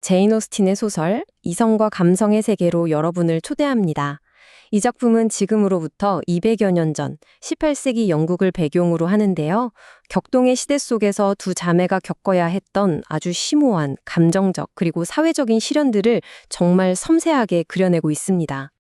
제인 오스틴의 소설 이성과 감성의 세계로 여러분을 초대합니다. 이 작품은 지금으로부터 200여 년 전 18세기 영국을 배경으로 하는데요. 격동의 시대 속에서 두 자매가 겪어야 했던 아주 심오한 감정적 그리고 사회적인 시련들을 정말 섬세하게 그려내고 있습니다.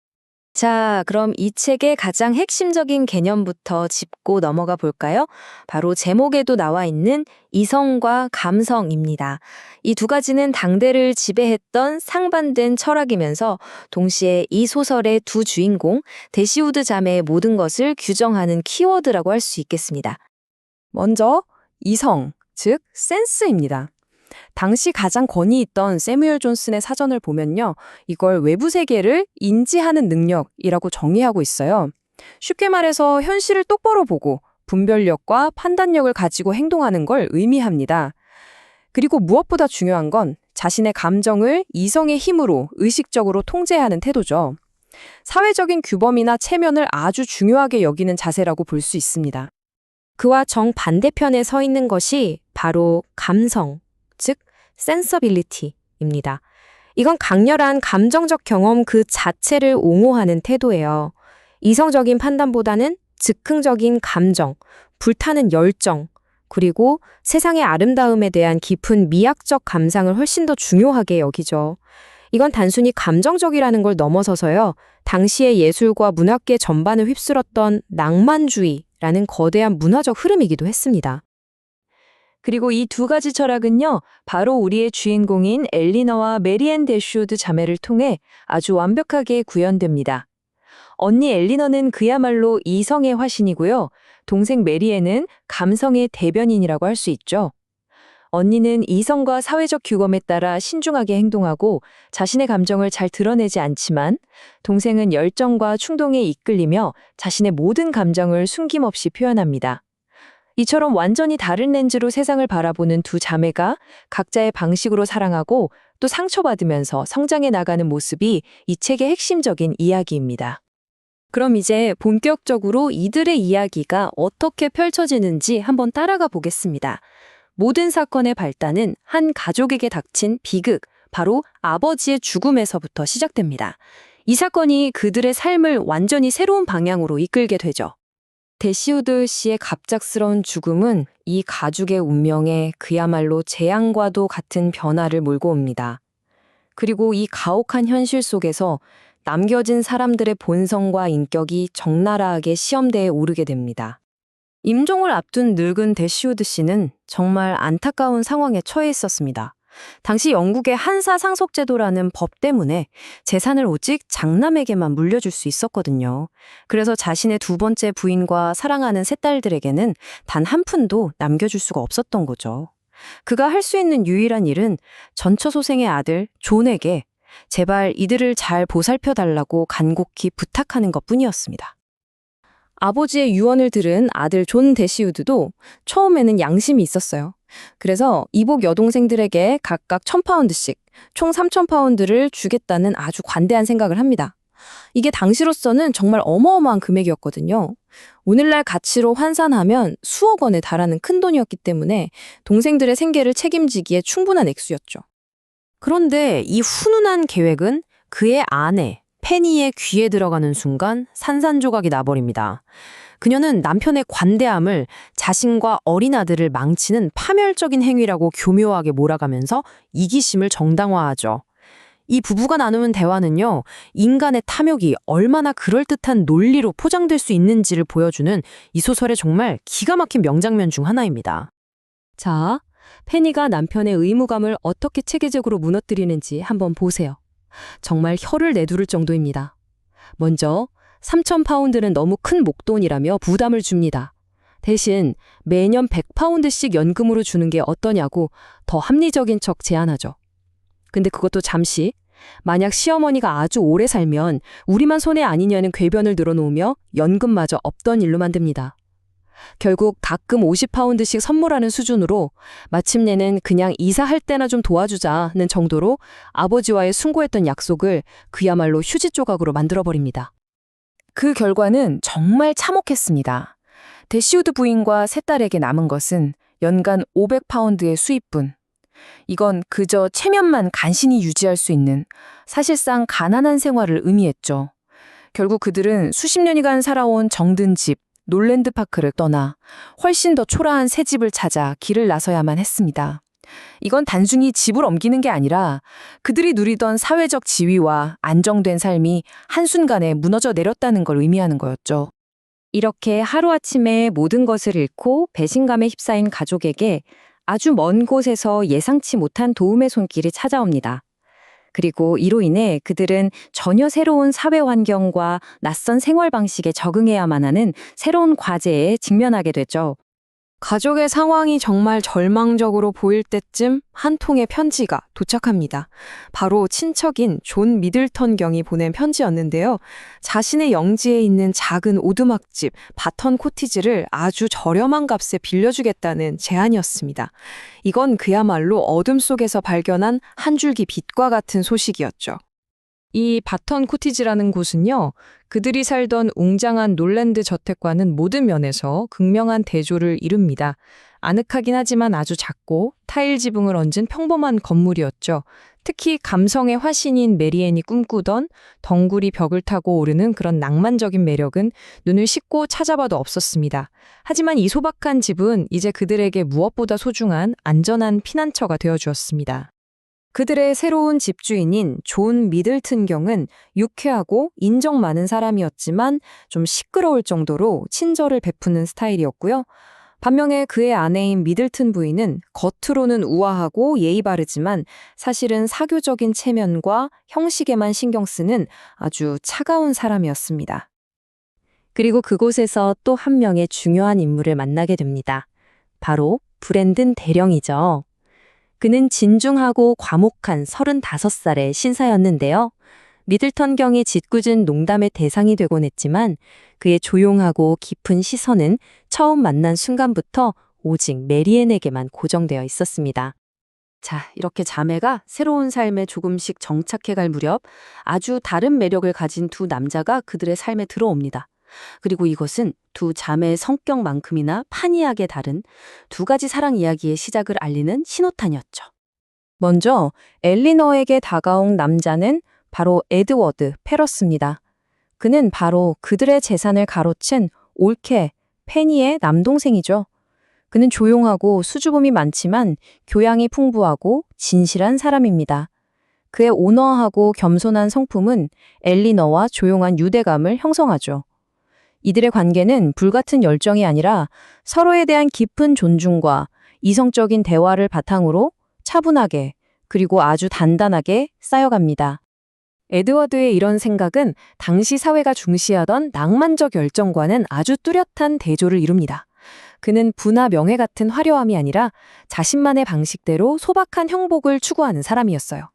자, 그럼 이 책의 가장 핵심적인 개념부터 짚고 넘어가 볼까요? 바로 제목에도 나와 있는 이성과 감성입니다. 이 두 가지는 당대를 지배했던 상반된 철학이면서 동시에 이 소설의 두 주인공, 대시우드 자매의 모든 것을 규정하는 키워드라고 할 수 있겠습니다. 먼저 이성, 즉 센스입니다. 당시 가장 권위 있던 세뮤얼 존슨의 사전을 보면요. 이걸 외부 세계를 인지하는 능력이라고 정의하고 있어요. 쉽게 말해서 현실을 똑바로 보고 분별력과 판단력을 가지고 행동하는 걸 의미합니다. 그리고 무엇보다 중요한 건 자신의 감정을 이성의 힘으로 의식적으로 통제하는 태도죠. 사회적인 규범이나 체면을 아주 중요하게 여기는 자세라고 볼 수 있습니다. 그와 정반대편에 서 있는 것이 바로 감성, 즉 sensibility입니다. 이건 강렬한 감정적 경험 그 자체를 옹호하는 태도예요. 이성적인 판단보다는 즉흥적인 감정, 불타는 열정, 그리고 세상의 아름다움에 대한 깊은 미학적 감상을 훨씬 더 중요하게 여기죠. 이건 단순히 감정적이라는 걸 넘어서서요. 당시의 예술과 문학계 전반을 휩쓸었던 낭만주의라는 거대한 문화적 흐름이기도 했습니다. 그리고 이 두 가지 철학은요, 바로 우리의 주인공인 엘리너와 메리앤 대슈우드 자매를 통해 아주 완벽하게 구현됩니다. 언니 엘리너는 그야말로 이성의 화신이고요. 동생 메리앤은 감성의 대변인이라고 할 수 있죠. 언니는 이성과 사회적 규범에 따라 신중하게 행동하고 자신의 감정을 잘 드러내지 않지만 동생은 열정과 충동에 이끌리며 자신의 모든 감정을 숨김없이 표현합니다. 이처럼 완전히 다른 렌즈로 세상을 바라보는 두 자매가 각자의 방식으로 사랑하고 또 상처받으면서 성장해 나가는 모습이 이 책의 핵심적인 이야기입니다. 그럼 이제 본격적으로 이들의 이야기가 어떻게 펼쳐지는지 한번 따라가 보겠습니다. 모든 사건의 발단은 한 가족에게 닥친 비극, 바로 아버지의 죽음에서부터 시작됩니다. 이 사건이 그들의 삶을 완전히 새로운 방향으로 이끌게 되죠. 대시우드 씨의 갑작스러운 죽음은 이 가족의 운명에 그야말로 재앙과도 같은 변화를 몰고 옵니다. 그리고 이 가혹한 현실 속에서 남겨진 사람들의 본성과 인격이 적나라하게 시험대에 오르게 됩니다. 임종을 앞둔 늙은 대시우드 씨는 정말 안타까운 상황에 처해 있었습니다. 당시 영국의 한사 상속제도라는 법 때문에 재산을 오직 장남에게만 물려줄 수 있었거든요. 그래서 자신의 두 번째 부인과 사랑하는 세 딸들에게는 단 한 푼도 남겨줄 수가 없었던 거죠. 그가 할 수 있는 유일한 일은 전처소생의 아들 존에게 제발 이들을 잘 보살펴달라고 간곡히 부탁하는 것뿐이었습니다. 아버지의 유언을 들은 아들 존 대시우드도 처음에는 양심이 있었어요. 그래서 이복 여동생들에게 각각 1,000파운드씩 총 3,000파운드를 주겠다는 아주 관대한 생각을 합니다. 이게 당시로서는 정말 어마어마한 금액이었거든요. 오늘날 가치로 환산하면 수억 원에 달하는 큰 돈이었기 때문에 동생들의 생계를 책임지기에 충분한 액수였죠. 그런데 이 훈훈한 계획은 그의 아내 페니의 귀에 들어가는 순간 산산조각이 나버립니다. 그녀는 남편의 관대함을 자신과 어린 아들을 망치는 파멸적인 행위라고 교묘하게 몰아가면서 이기심을 정당화하죠. 이 부부가 나누는 대화는요, 인간의 탐욕이 얼마나 그럴듯한 논리로 포장될 수 있는지를 보여주는 이 소설의 정말 기가 막힌 명장면 중 하나입니다. 자, 페니가 남편의 의무감을 어떻게 체계적으로 무너뜨리는지 한번 보세요. 정말 혀를 내두를 정도입니다. 먼저 3,000파운드는 너무 큰 목돈이라며 부담을 줍니다. 대신 매년 100파운드씩 연금으로 주는 게 어떠냐고 더 합리적인 척 제안하죠. 근데 그것도 잠시, 만약 시어머니가 아주 오래 살면 우리만 손해 아니냐는 궤변을 늘어놓으며 연금마저 없던 일로 만듭니다. 결국 가끔 50파운드씩 선물하는 수준으로 마침내는 그냥 이사할 때나 좀 도와주자는 정도로 아버지와의 숭고했던 약속을 그야말로 휴지 조각으로 만들어버립니다. 그 결과는 정말 참혹했습니다. 대시우드 부인과 세 딸에게 남은 것은 연간 500파운드의 수입분. 이건 그저 체면만 간신히 유지할 수 있는 사실상 가난한 생활을 의미했죠. 결국 그들은 수십 년이간 살아온 정든 집, 놀랜드 파크를 떠나 훨씬 더 초라한 새 집을 찾아 길을 나서야만 했습니다. 이건 단순히 집을 옮기는 게 아니라 그들이 누리던 사회적 지위와 안정된 삶이 한순간에 무너져 내렸다는 걸 의미하는 거였죠. 이렇게 하루아침에 모든 것을 잃고 배신감에 휩싸인 가족에게 아주 먼 곳에서 예상치 못한 도움의 손길이 찾아옵니다. 그리고 이로 인해 그들은 전혀 새로운 사회 환경과 낯선 생활 방식에 적응해야만 하는 새로운 과제에 직면하게 되죠. 가족의 상황이 정말 절망적으로 보일 때쯤 한 통의 편지가 도착합니다. 바로 친척인 존 미들턴 경이 보낸 편지였는데요. 자신의 영지에 있는 작은 오두막집 바턴 코티지를 아주 저렴한 값에 빌려주겠다는 제안이었습니다. 이건 그야말로 어둠 속에서 발견한 한 줄기 빛과 같은 소식이었죠. 이 바턴 코티지라는 곳은요, 그들이 살던 웅장한 놀랜드 저택과는 모든 면에서 극명한 대조를 이룹니다. 아늑하긴 하지만 아주 작고 타일 지붕을 얹은 평범한 건물이었죠. 특히 감성의 화신인 메리앤이 꿈꾸던 덩굴이 벽을 타고 오르는 그런 낭만적인 매력은 눈을 씻고 찾아봐도 없었습니다. 하지만 이 소박한 집은 이제 그들에게 무엇보다 소중한 안전한 피난처가 되어주었습니다. 그들의 새로운 집주인인 존 미들튼 경은 유쾌하고 인정 많은 사람이었지만 좀 시끄러울 정도로 친절을 베푸는 스타일이었고요. 반면에 그의 아내인 미들튼 부인은 겉으로는 우아하고 예의 바르지만 사실은 사교적인 체면과 형식에만 신경 쓰는 아주 차가운 사람이었습니다. 그리고 그곳에서 또 한 명의 중요한 인물을 만나게 됩니다. 바로 브랜든 대령이죠. 그는 진중하고 과묵한 35살의 신사였는데요. 미들턴 경이 짓궂은 농담의 대상이 되곤 했지만 그의 조용하고 깊은 시선은 처음 만난 순간부터 오직 메리앤에게만 고정되어 있었습니다. 자, 이렇게 자매가 새로운 삶에 조금씩 정착해갈 무렵 아주 다른 매력을 가진 두 남자가 그들의 삶에 들어옵니다. 그리고 이것은 두 자매의 성격만큼이나 판이하게 다른 두 가지 사랑 이야기의 시작을 알리는 신호탄이었죠. 먼저 엘리너에게 다가온 남자는 바로 에드워드 페러스입니다. 그는 바로 그들의 재산을 가로챈 올케, 페니의 남동생이죠. 그는 조용하고 수줍음이 많지만 교양이 풍부하고 진실한 사람입니다. 그의 온화하고 겸손한 성품은 엘리너와 조용한 유대감을 형성하죠. 이들의 관계는 불같은 열정이 아니라 서로에 대한 깊은 존중과 이성적인 대화를 바탕으로 차분하게 그리고 아주 단단하게 쌓여갑니다. 에드워드의 이런 생각은 당시 사회가 중시하던 낭만적 열정과는 아주 뚜렷한 대조를 이룹니다. 그는 부나 명예 같은 화려함이 아니라 자신만의 방식대로 소박한 형복을 추구하는 사람이었어요.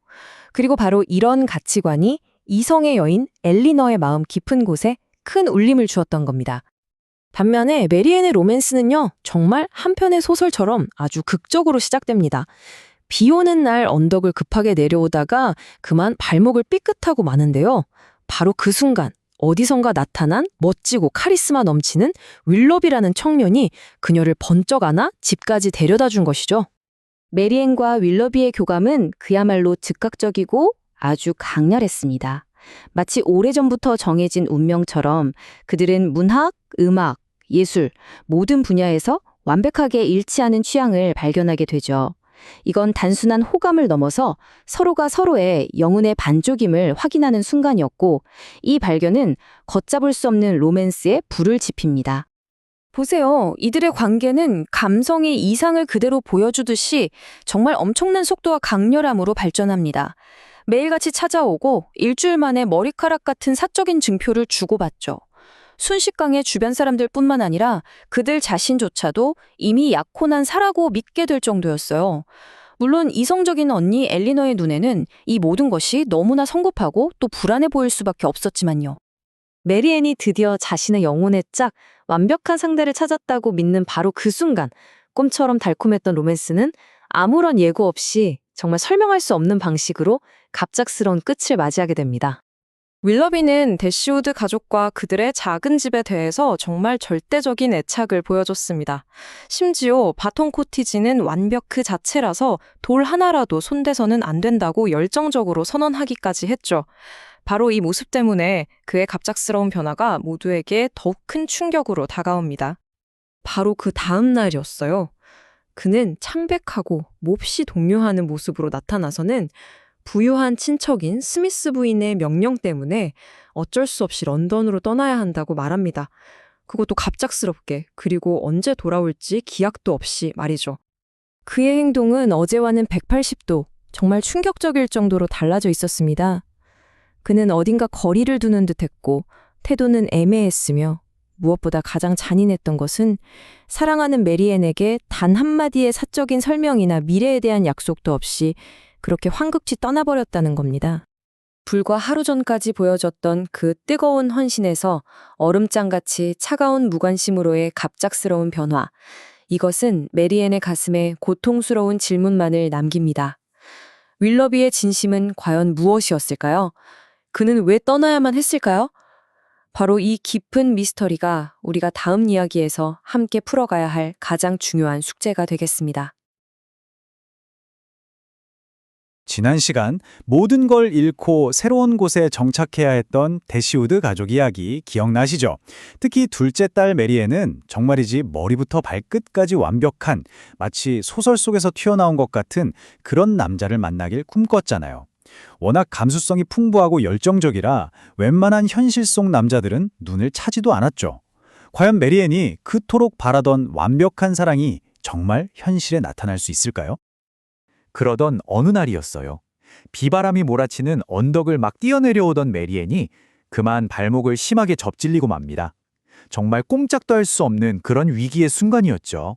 그리고 바로 이런 가치관이 이성의 여인 엘리너의 마음 깊은 곳에 큰 울림을 주었던 겁니다. 반면에 메리앤의 로맨스는요, 정말 한 편의 소설처럼 아주 극적으로 시작됩니다. 비 오는 날 언덕을 급하게 내려오다가 그만 발목을 삐끗하고 마는데요. 바로 그 순간 어디선가 나타난 멋지고 카리스마 넘치는 윌러비라는 청년이 그녀를 번쩍 안아 집까지 데려다 준 것이죠. 메리앤과 윌러비의 교감은 그야말로 즉각적이고 아주 강렬했습니다. 마치 오래전부터 정해진 운명처럼 그들은 문학, 음악, 예술 모든 분야에서 완벽하게 일치하는 취향을 발견하게 되죠. 이건 단순한 호감을 넘어서 서로가 서로의 영혼의 반쪽임을 확인하는 순간이었고 이 발견은 걷잡을 수 없는 로맨스에 불을 지핍니다. 보세요. 이들의 관계는 감성의 이상을 그대로 보여주듯이 정말 엄청난 속도와 강렬함으로 발전합니다. 매일같이 찾아오고 일주일 만에 머리카락 같은 사적인 증표를 주고받죠. 순식간에 주변 사람들뿐만 아니라 그들 자신조차도 이미 약혼한 사라고 믿게 될 정도였어요. 물론 이성적인 언니 엘리너의 눈에는 이 모든 것이 너무나 성급하고 또 불안해 보일 수밖에 없었지만요. 메리앤이 드디어 자신의 영혼의 짝, 완벽한 상대를 찾았다고 믿는 바로 그 순간, 꿈처럼 달콤했던 로맨스는 아무런 예고 없이 정말 설명할 수 없는 방식으로 갑작스러운 끝을 맞이하게 됩니다. 윌러비는 대시우드 가족과 그들의 작은 집에 대해서 정말 절대적인 애착을 보여줬습니다. 심지어 바톤 코티지는 완벽 그 자체라서 돌 하나라도 손대서는 안 된다고 열정적으로 선언하기까지 했죠. 바로 이 모습 때문에 그의 갑작스러운 변화가 모두에게 더욱 큰 충격으로 다가옵니다. 바로 그 다음 날이었어요. 그는 창백하고 몹시 동요하는 모습으로 나타나서는 부유한 친척인 스미스 부인의 명령 때문에 어쩔 수 없이 런던으로 떠나야 한다고 말합니다. 그것도 갑작스럽게, 그리고 언제 돌아올지 기약도 없이 말이죠. 그의 행동은 어제와는 180도, 정말 충격적일 정도로 달라져 있었습니다. 그는 어딘가 거리를 두는 듯했고 태도는 애매했으며 무엇보다 가장 잔인했던 것은 사랑하는 메리앤에게 단 한마디의 사적인 설명이나 미래에 대한 약속도 없이 그렇게 황급히 떠나버렸다는 겁니다. 불과 하루 전까지 보여줬던 그 뜨거운 헌신에서 얼음장같이 차가운 무관심으로의 갑작스러운 변화. 이것은 메리앤의 가슴에 고통스러운 질문만을 남깁니다. 윌러비의 진심은 과연 무엇이었을까요? 그는 왜 떠나야만 했을까요? 바로 이 깊은 미스터리가 우리가 다음 이야기에서 함께 풀어가야 할 가장 중요한 숙제가 되겠습니다. 지난 시간 모든 걸 잃고 새로운 곳에 정착해야 했던 대시우드 가족 이야기 기억나시죠? 특히 둘째 딸 메리앤은 정말이지 머리부터 발끝까지 완벽한 마치 소설 속에서 튀어나온 것 같은 그런 남자를 만나길 꿈꿨잖아요. 워낙 감수성이 풍부하고 열정적이라 웬만한 현실 속 남자들은 눈을 차지도 않았죠. 과연 메리앤이 그토록 바라던 완벽한 사랑이 정말 현실에 나타날 수 있을까요? 그러던 어느 날이었어요. 비바람이 몰아치는 언덕을 막 뛰어내려오던 메리앤이 그만 발목을 심하게 접질리고 맙니다. 정말 꼼짝도 할 수 없는 그런 위기의 순간이었죠.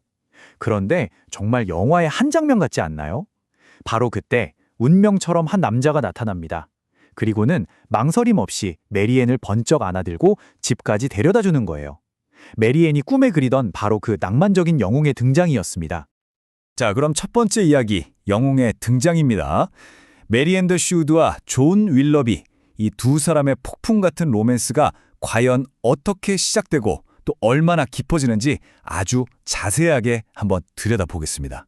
그런데 정말 영화의 한 장면 같지 않나요? 바로 그때 운명처럼 한 남자가 나타납니다. 그리고는 망설임 없이 메리앤을 번쩍 안아들고 집까지 데려다 주는 거예요. 메리앤이 꿈에 그리던 바로 그 낭만적인 영웅의 등장이었습니다. 자, 그럼 첫 번째 이야기, 영웅의 등장입니다. 메리앤 더시우드와 존 윌러비, 이 두 사람의 폭풍 같은 로맨스가 과연 어떻게 시작되고 또 얼마나 깊어지는지 아주 자세하게 한번 들여다보겠습니다.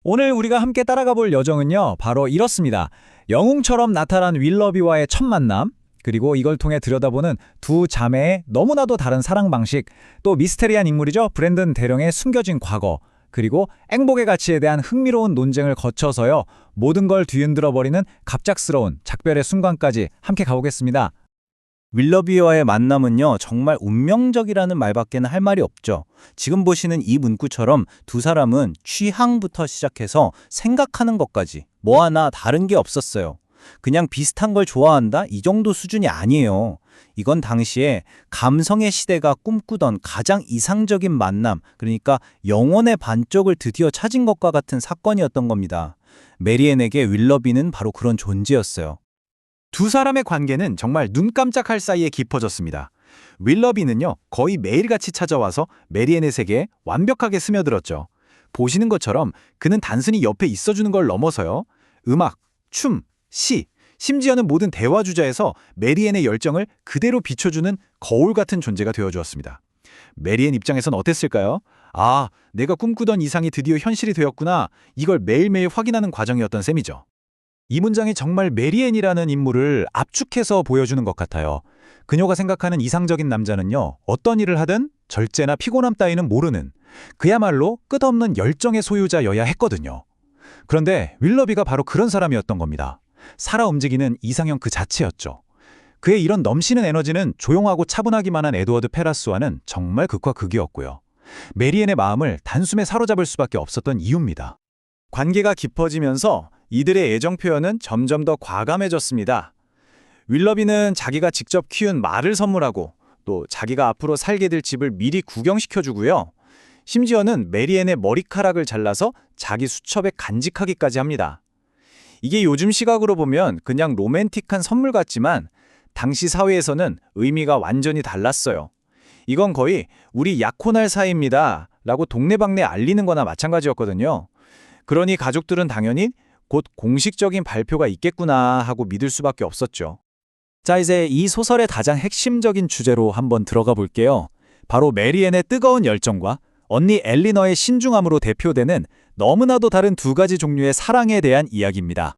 오늘 우리가 함께 따라가 볼 여정은요, 바로 이렇습니다. 영웅처럼 나타난 윌러비와의 첫 만남, 그리고 이걸 통해 들여다보는 두 자매의 너무나도 다른 사랑 방식, 또 미스테리한 인물이죠, 브랜든 대령의 숨겨진 과거, 그리고 행복의 가치에 대한 흥미로운 논쟁을 거쳐서요, 모든 걸 뒤흔들어버리는 갑작스러운 작별의 순간까지 함께 가보겠습니다. 윌러비와의 만남은요, 정말 운명적이라는 말밖에는 할 말이 없죠. 지금 보시는 이 문구처럼 두 사람은 취향부터 시작해서 생각하는 것까지 뭐 하나 다른 게 없었어요. 그냥 비슷한 걸 좋아한다? 이 정도 수준이 아니에요. 이건 당시에 감성의 시대가 꿈꾸던 가장 이상적인 만남, 그러니까 영혼의 반쪽을 드디어 찾은 것과 같은 사건이었던 겁니다. 메리앤에게 윌러비는 바로 그런 존재였어요. 두 사람의 관계는 정말 눈 깜짝할 사이에 깊어졌습니다. 윌러비는요, 거의 매일같이 찾아와서 메리앤의 세계에 완벽하게 스며들었죠. 보시는 것처럼 그는 단순히 옆에 있어주는 걸 넘어서요, 음악, 춤, 시, 심지어는 모든 대화 주자에서 메리앤의 열정을 그대로 비춰주는 거울 같은 존재가 되어주었습니다. 메리앤 입장에선 어땠을까요? 아, 내가 꿈꾸던 이상이 드디어 현실이 되었구나. 이걸 매일매일 확인하는 과정이었던 셈이죠. 이 문장이 정말 메리앤이라는 인물을 압축해서 보여주는 것 같아요. 그녀가 생각하는 이상적인 남자는요, 어떤 일을 하든 절제나 피곤함 따위는 모르는, 그야말로 끝없는 열정의 소유자여야 했거든요. 그런데 윌러비가 바로 그런 사람이었던 겁니다. 살아 움직이는 이상형 그 자체였죠. 그의 이런 넘치는 에너지는 조용하고 차분하기만 한 에드워드 페라스와는 정말 극과 극이었고요. 메리앤의 마음을 단숨에 사로잡을 수밖에 없었던 이유입니다. 관계가 깊어지면서 이들의 애정 표현은 점점 더 과감해졌습니다. 윌러비는 자기가 직접 키운 말을 선물하고 또 자기가 앞으로 살게 될 집을 미리 구경시켜주고요. 심지어는 메리앤의 머리카락을 잘라서 자기 수첩에 간직하기까지 합니다. 이게 요즘 시각으로 보면 그냥 로맨틱한 선물 같지만 당시 사회에서는 의미가 완전히 달랐어요. 이건 거의 우리 약혼할 사이입니다 라고 동네방네 알리는 거나 마찬가지였거든요. 그러니 가족들은 당연히 곧 공식적인 발표가 있겠구나 하고 믿을 수밖에 없었죠. 자, 이제 이 소설의 가장 핵심적인 주제로 한번 들어가 볼게요. 바로 메리앤의 뜨거운 열정과 언니 엘리너의 신중함으로 대표되는 너무나도 다른 두 가지 종류의 사랑에 대한 이야기입니다.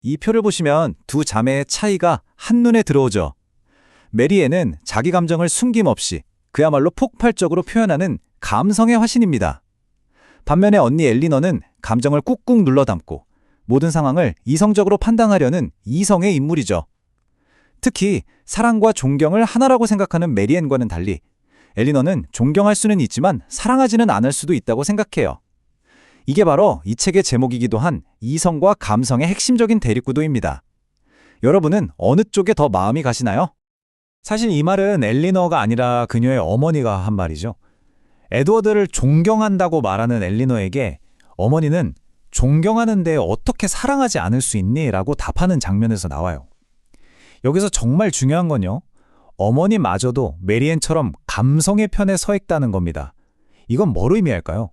이 표를 보시면 두 자매의 차이가 한눈에 들어오죠. 메리앤은 자기 감정을 숨김없이 그야말로 폭발적으로 표현하는 감성의 화신입니다. 반면에 언니 엘리너는 감정을 꾹꾹 눌러 담고 모든 상황을 이성적으로 판단하려는 이성의 인물이죠. 특히 사랑과 존경을 하나라고 생각하는 메리앤과는 달리 엘리너는 존경할 수는 있지만 사랑하지는 않을 수도 있다고 생각해요. 이게 바로 이 책의 제목이기도 한 이성과 감성의 핵심적인 대립구도입니다. 여러분은 어느 쪽에 더 마음이 가시나요? 사실 이 말은 엘리너가 아니라 그녀의 어머니가 한 말이죠. 에드워드를 존경한다고 말하는 엘리너에게 어머니는 존경하는데 어떻게 사랑하지 않을 수 있니? 라고 답하는 장면에서 나와요. 여기서 정말 중요한 건요. 어머니마저도 메리앤처럼 감성의 편에 서 있다는 겁니다. 이건 뭘 의미할까요?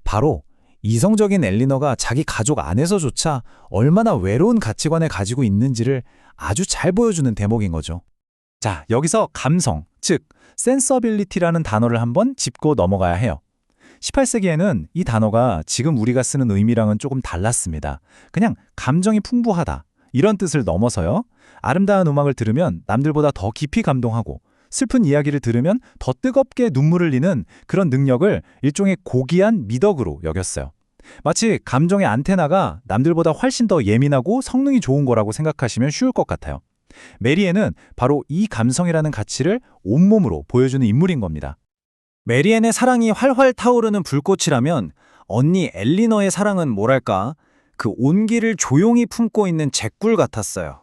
바로 이성적인 엘리너가 자기 가족 안에서조차 얼마나 외로운 가치관을 가지고 있는지를 아주 잘 보여주는 대목인 거죠. 자, 여기서 감성, 즉 sensibility라는 단어를 한번 짚고 넘어가야 해요. 18세기에는 이 단어가 지금 우리가 쓰는 의미랑은 조금 달랐습니다. 그냥 감정이 풍부하다, 이런 뜻을 넘어서요. 아름다운 음악을 들으면 남들보다 더 깊이 감동하고 슬픈 이야기를 들으면 더 뜨겁게 눈물을 흘리는 그런 능력을 일종의 고귀한 미덕으로 여겼어요. 마치 감정의 안테나가 남들보다 훨씬 더 예민하고 성능이 좋은 거라고 생각하시면 쉬울 것 같아요. 메리앤은 바로 이 감성이라는 가치를 온몸으로 보여주는 인물인 겁니다. 메리앤의 사랑이 활활 타오르는 불꽃이라면 언니 엘리너의 사랑은 뭐랄까, 그 온기를 조용히 품고 있는 잿굴 같았어요.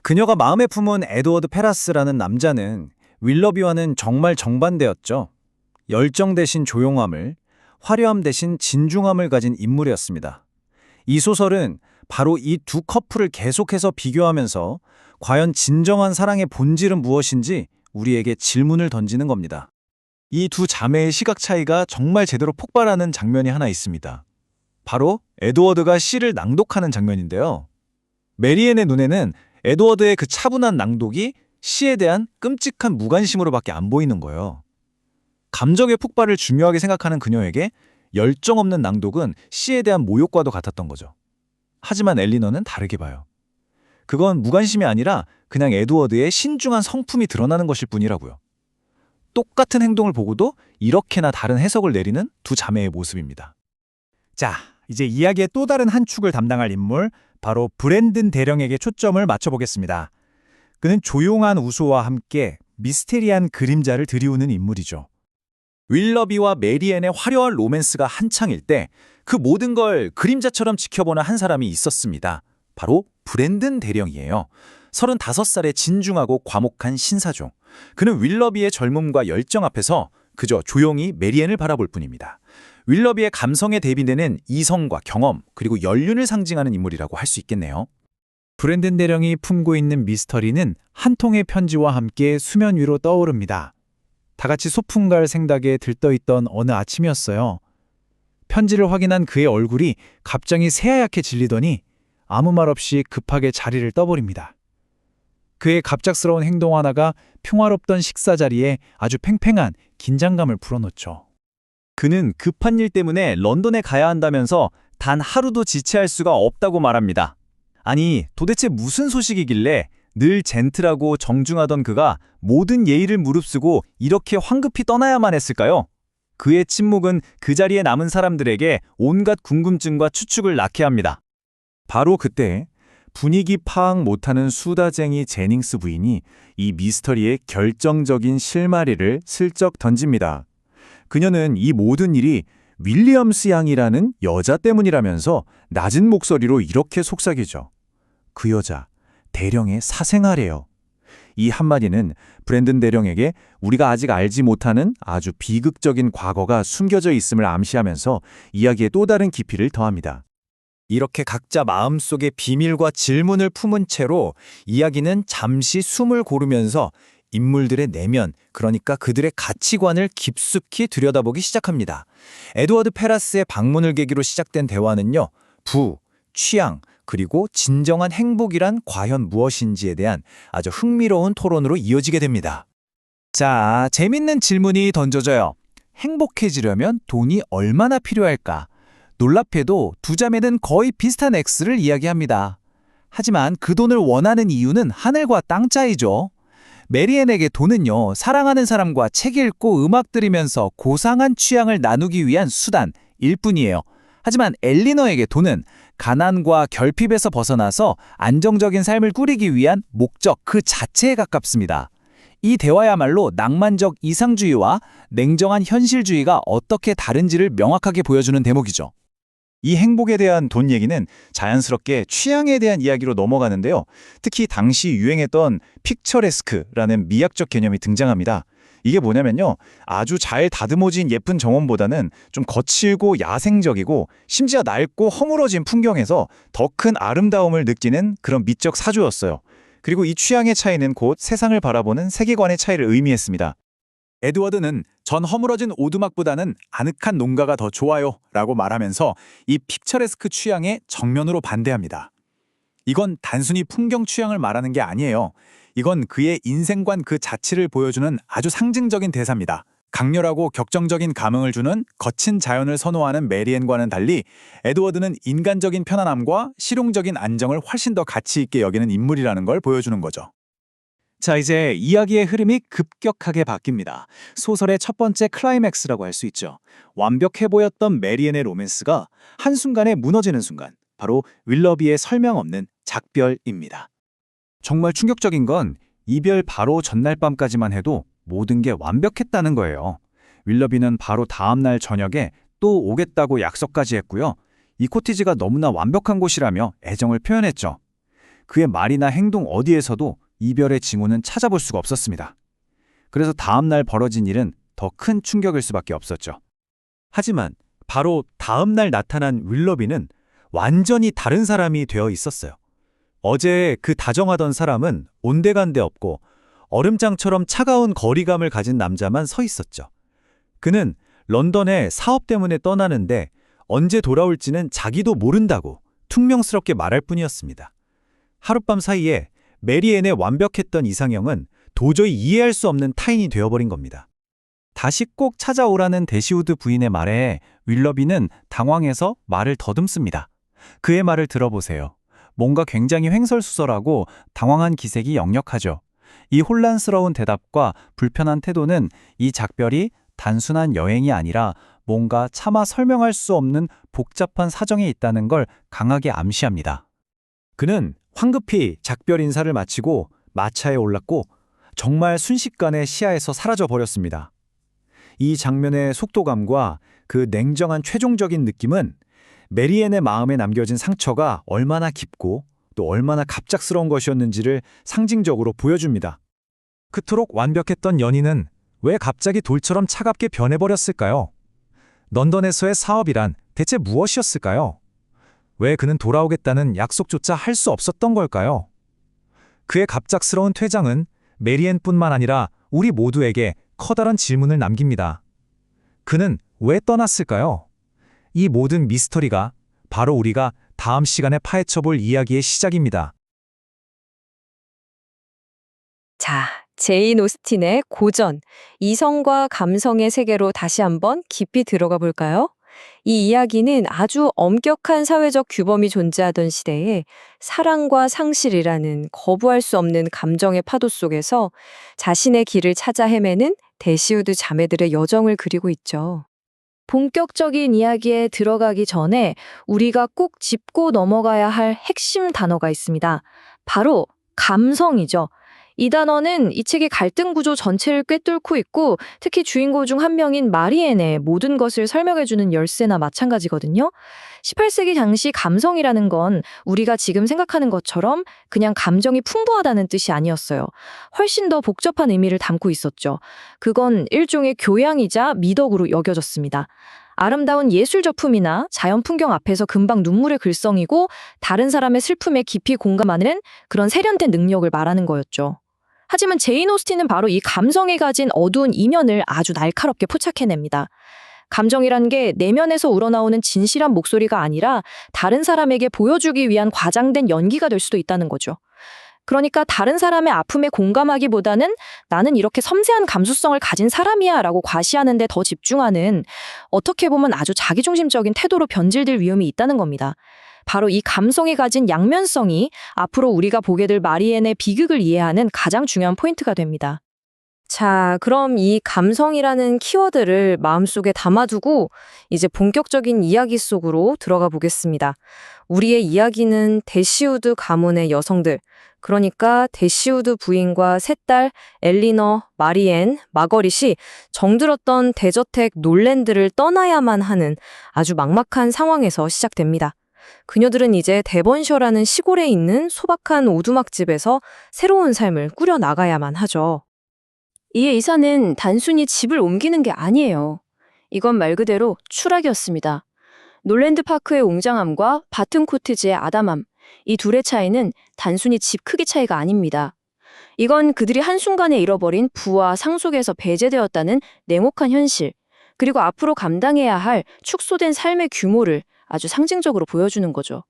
그녀가 마음에 품은 에드워드 페라스라는 남자는 윌러비와는 정말 정반대였죠. 열정 대신 조용함을, 화려함 대신 진중함을 가진 인물이었습니다. 이 소설은 바로 이 두 커플을 계속해서 비교하면서 과연 진정한 사랑의 본질은 무엇인지 우리에게 질문을 던지는 겁니다. 이 두 자매의 시각 차이가 정말 제대로 폭발하는 장면이 하나 있습니다. 바로 에드워드가 시를 낭독하는 장면인데요. 메리앤의 눈에는 에드워드의 그 차분한 낭독이 시에 대한 끔찍한 무관심으로밖에 안 보이는 거예요. 감정의 폭발을 중요하게 생각하는 그녀에게 열정 없는 낭독은 시에 대한 모욕과도 같았던 거죠. 하지만 엘리너는 다르게 봐요. 그건 무관심이 아니라 그냥 에드워드의 신중한 성품이 드러나는 것일 뿐이라고요. 똑같은 행동을 보고도 이렇게나 다른 해석을 내리는 두 자매의 모습입니다. 자, 이제 이야기의 또 다른 한 축을 담당할 인물, 바로 브랜든 대령에게 초점을 맞춰보겠습니다. 그는 조용한 우소와 함께 미스테리한 그림자를 들이우는 인물이죠. 윌러비와 메리앤의 화려한 로맨스가 한창일 때 그 모든 걸 그림자처럼 지켜보는 한 사람이 있었습니다. 바로 브랜든 대령이에요. 35살의 진중하고 과묵한 신사종. 그는 윌러비의 젊음과 열정 앞에서 그저 조용히 메리앤을 바라볼 뿐입니다. 윌러비의 감성에 대비되는 이성과 경험, 그리고 연륜을 상징하는 인물이라고 할 수 있겠네요. 브랜든 대령이 품고 있는 미스터리는 한 통의 편지와 함께 수면 위로 떠오릅니다. 다 같이 소풍갈 생각에 들떠있던 어느 아침이었어요. 편지를 확인한 그의 얼굴이 갑자기 새하얗게 질리더니 아무 말 없이 급하게 자리를 떠버립니다. 그의 갑작스러운 행동 하나가 평화롭던 식사 자리에 아주 팽팽한 긴장감을 불어넣죠. 그는 급한 일 때문에 런던에 가야 한다면서 단 하루도 지체할 수가 없다고 말합니다. 아니, 도대체 무슨 소식이길래 늘 젠틀하고 정중하던 그가 모든 예의를 무릅쓰고 이렇게 황급히 떠나야만 했을까요? 그의 침묵은 그 자리에 남은 사람들에게 온갖 궁금증과 추측을 낳게 합니다. 바로 그때 분위기 파악 못하는 수다쟁이 제닝스 부인이 이 미스터리의 결정적인 실마리를 슬쩍 던집니다. 그녀는 이 모든 일이 윌리엄스 양이라는 여자 때문이라면서 낮은 목소리로 이렇게 속삭이죠. 그 여자, 대령의 사생아래요. 이 한마디는 브랜든 대령에게 우리가 아직 알지 못하는 아주 비극적인 과거가 숨겨져 있음을 암시하면서 이야기에 또 다른 깊이를 더합니다. 이렇게 각자 마음속에 비밀과 질문을 품은 채로 이야기는 잠시 숨을 고르면서 인물들의 내면, 그러니까 그들의 가치관을 깊숙이 들여다보기 시작합니다. 에드워드 페라스의 방문을 계기로 시작된 대화는요, 부, 취향, 그리고 진정한 행복이란 과연 무엇인지에 대한 아주 흥미로운 토론으로 이어지게 됩니다. 자, 재밌는 질문이 던져져요. 행복해지려면 돈이 얼마나 필요할까? 놀랍게도 두 자매는 거의 비슷한 X를 이야기합니다. 하지만 그 돈을 원하는 이유는 하늘과 땅 차이죠. 메리앤에게 돈은요, 사랑하는 사람과 책 읽고 음악 들으면서 고상한 취향을 나누기 위한 수단일 뿐이에요. 하지만 엘리너에게 돈은 가난과 결핍에서 벗어나서 안정적인 삶을 꾸리기 위한 목적 그 자체에 가깝습니다. 이 대화야말로 낭만적 이상주의와 냉정한 현실주의가 어떻게 다른지를 명확하게 보여주는 대목이죠. 이 행복에 대한 돈 얘기는 자연스럽게 취향에 대한 이야기로 넘어가는데요. 특히 당시 유행했던 픽처레스크라는 미학적 개념이 등장합니다. 이게 뭐냐면요. 아주 잘 다듬어진 예쁜 정원보다는 좀 거칠고 야생적이고 심지어 낡고 허물어진 풍경에서 더 큰 아름다움을 느끼는 그런 미적 사조였어요. 그리고 이 취향의 차이는 곧 세상을 바라보는 세계관의 차이를 의미했습니다. 에드워드는 전 허물어진 오두막보다는 아늑한 농가가 더 좋아요 라고 말하면서 이 픽처레스크 취향에 정면으로 반대합니다. 이건 단순히 풍경 취향을 말하는 게 아니에요. 이건 그의 인생관 그 자체를 보여주는 아주 상징적인 대사입니다. 강렬하고 격정적인 감흥을 주는 거친 자연을 선호하는 메리앤과는 달리 에드워드는 인간적인 편안함과 실용적인 안정을 훨씬 더 가치 있게 여기는 인물이라는 걸 보여주는 거죠. 자, 이제 이야기의 흐름이 급격하게 바뀝니다. 소설의 첫 번째 클라이맥스라고 할 수 있죠. 완벽해 보였던 메리앤의 로맨스가 한순간에 무너지는 순간, 바로 윌러비의 설명 없는 작별입니다. 정말 충격적인 건 이별 바로 전날 밤까지만 해도 모든 게 완벽했다는 거예요. 윌러비는 바로 다음날 저녁에 또 오겠다고 약속까지 했고요. 이 코티지가 너무나 완벽한 곳이라며 애정을 표현했죠. 그의 말이나 행동 어디에서도 이별의 징후는 찾아볼 수가 없었습니다. 그래서 다음날 벌어진 일은 더 큰 충격일 수밖에 없었죠. 하지만 바로 다음날 나타난 윌러비는 완전히 다른 사람이 되어 있었어요. 어제 그 다정하던 사람은 온데간데 없고 얼음장처럼 차가운 거리감을 가진 남자만 서 있었죠. 그는 런던에 사업 때문에 떠나는데 언제 돌아올지는 자기도 모른다고 퉁명스럽게 말할 뿐이었습니다. 하룻밤 사이에 메리앤의 완벽했던 이상형은 도저히 이해할 수 없는 타인이 되어버린 겁니다. 다시 꼭 찾아오라는 대시우드 부인의 말에 윌러비는 당황해서 말을 더듬습니다. 그의 말을 들어보세요. 뭔가 굉장히 횡설수설하고 당황한 기색이 역력하죠. 이 혼란스러운 대답과 불편한 태도는 이 작별이 단순한 여행이 아니라 뭔가 차마 설명할 수 없는 복잡한 사정에 있다는 걸 강하게 암시합니다. 그는 황급히 작별 인사를 마치고 마차에 올랐고 정말 순식간에 시야에서 사라져 버렸습니다. 이 장면의 속도감과 그 냉정한 최종적인 느낌은 메리앤의 마음에 남겨진 상처가 얼마나 깊고 또 얼마나 갑작스러운 것이었는지를 상징적으로 보여줍니다. 그토록 완벽했던 연인은 왜 갑자기 돌처럼 차갑게 변해버렸을까요? 런던에서의 사업이란 대체 무엇이었을까요? 왜 그는 돌아오겠다는 약속조차 할 수 없었던 걸까요? 그의 갑작스러운 퇴장은 메리앤뿐만 아니라 우리 모두에게 커다란 질문을 남깁니다. 그는 왜 떠났을까요? 이 모든 미스터리가 바로 우리가 다음 시간에 파헤쳐볼 이야기의 시작입니다. 자, 제인 오스틴의 고전, 이성과 감성의 세계로 다시 한번 깊이 들어가 볼까요? 이 이야기는 아주 엄격한 사회적 규범이 존재하던 시대에 사랑과 상실이라는 거부할 수 없는 감정의 파도 속에서 자신의 길을 찾아 헤매는 대시우드 자매들의 여정을 그리고 있죠. 본격적인 이야기에 들어가기 전에 우리가 꼭 짚고 넘어가야 할 핵심 단어가 있습니다. 바로 감성이죠. 이 단어는 이 책의 갈등 구조 전체를 꿰뚫고 있고 특히 주인공 중 한 명인 마리앤의 모든 것을 설명해주는 열쇠나 마찬가지거든요. 18세기 당시 감성이라는 건 우리가 지금 생각하는 것처럼 그냥 감정이 풍부하다는 뜻이 아니었어요. 훨씬 더 복잡한 의미를 담고 있었죠. 그건 일종의 교양이자 미덕으로 여겨졌습니다. 아름다운 예술 작품이나 자연 풍경 앞에서 금방 눈물의 글썽이고 다른 사람의 슬픔에 깊이 공감하는 그런 세련된 능력을 말하는 거였죠. 하지만 제인 오스틴은 바로 이 감성이 가진 어두운 이면을 아주 날카롭게 포착해냅니다. 감정이란 게 내면에서 우러나오는 진실한 목소리가 아니라 다른 사람에게 보여주기 위한 과장된 연기가 될 수도 있다는 거죠. 그러니까 다른 사람의 아픔에 공감하기보다는 나는 이렇게 섬세한 감수성을 가진 사람이야 라고 과시하는 데 더 집중하는, 어떻게 보면 아주 자기중심적인 태도로 변질될 위험이 있다는 겁니다. 바로 이 감성이 가진 양면성이 앞으로 우리가 보게 될 마리엔의 비극을 이해하는 가장 중요한 포인트가 됩니다. 자, 그럼 이 감성이라는 키워드를 마음속에 담아두고 이제 본격적인 이야기 속으로 들어가 보겠습니다. 우리의 이야기는 대시우드 가문의 여성들, 그러니까 대시우드 부인과 세 딸 엘리너, 마리엔, 마거릿이 정들었던 대저택 놀랜드를 떠나야만 하는 아주 막막한 상황에서 시작됩니다. 그녀들은 이제 데번셔라는 시골에 있는 소박한 오두막집에서 새로운 삶을 꾸려나가야만 하죠. 이에 이사는 단순히 집을 옮기는 게 아니에요. 이건 말 그대로 추락이었습니다. 놀랜드 파크의 웅장함과 바튼 코티지의 아담함, 이 둘의 차이는 단순히 집 크기 차이가 아닙니다. 이건 그들이 한순간에 잃어버린 부와 상속에서 배제되었다는 냉혹한 현실, 그리고 앞으로 감당해야 할 축소된 삶의 규모를 아주 상징적으로 보여주는 거죠.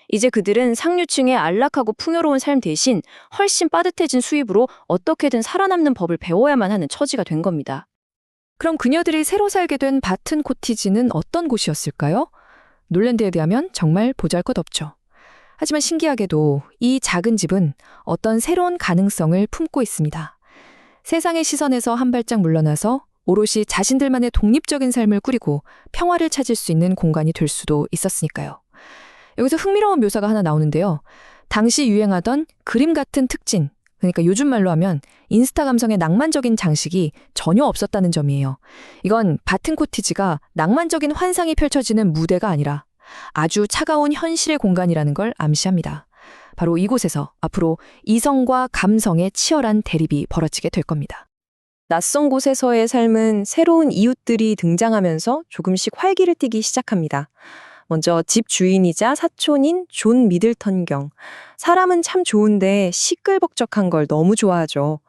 이제 그들은 상류층의 안락하고 풍요로운 삶 대신 훨씬 빠듯해진 수입으로 어떻게든 살아남는 법을 배워야만 하는 처지가 된 겁니다. 그럼 그녀들이 새로 살게 된 바튼 코티지는 어떤 곳이었을까요? 놀랜드에 비하면 정말 보잘것없죠. 하지만 신기하게도 이 작은 집은 어떤 새로운 가능성을 품고 있습니다. 세상의 시선에서 한 발짝 물러나서 오롯이 자신들만의 독립적인 삶을 꾸리고 평화를 찾을 수 있는 공간이 될 수도 있었으니까요. 여기서 흥미로운 묘사가 하나 나오는데요. 당시 유행하던 그림 같은 특징, 그러니까 요즘 말로 하면 인스타 감성의 낭만적인 장식이 전혀 없었다는 점이에요. 이건 바튼 코티지가 낭만적인 환상이 펼쳐지는 무대가 아니라 아주 차가운 현실의 공간이라는 걸 암시합니다. 바로 이곳에서 앞으로 이성과 감성의 치열한 대립이 벌어지게 될 겁니다. 낯선 곳에서의 삶은 새로운 이웃들이 등장하면서 조금씩 활기를 띠기 시작합니다. 먼저 집 주인이자 사촌인 존 미들턴 경. 사람은 참 좋은데 시끌벅적한 걸 너무 좋아하죠.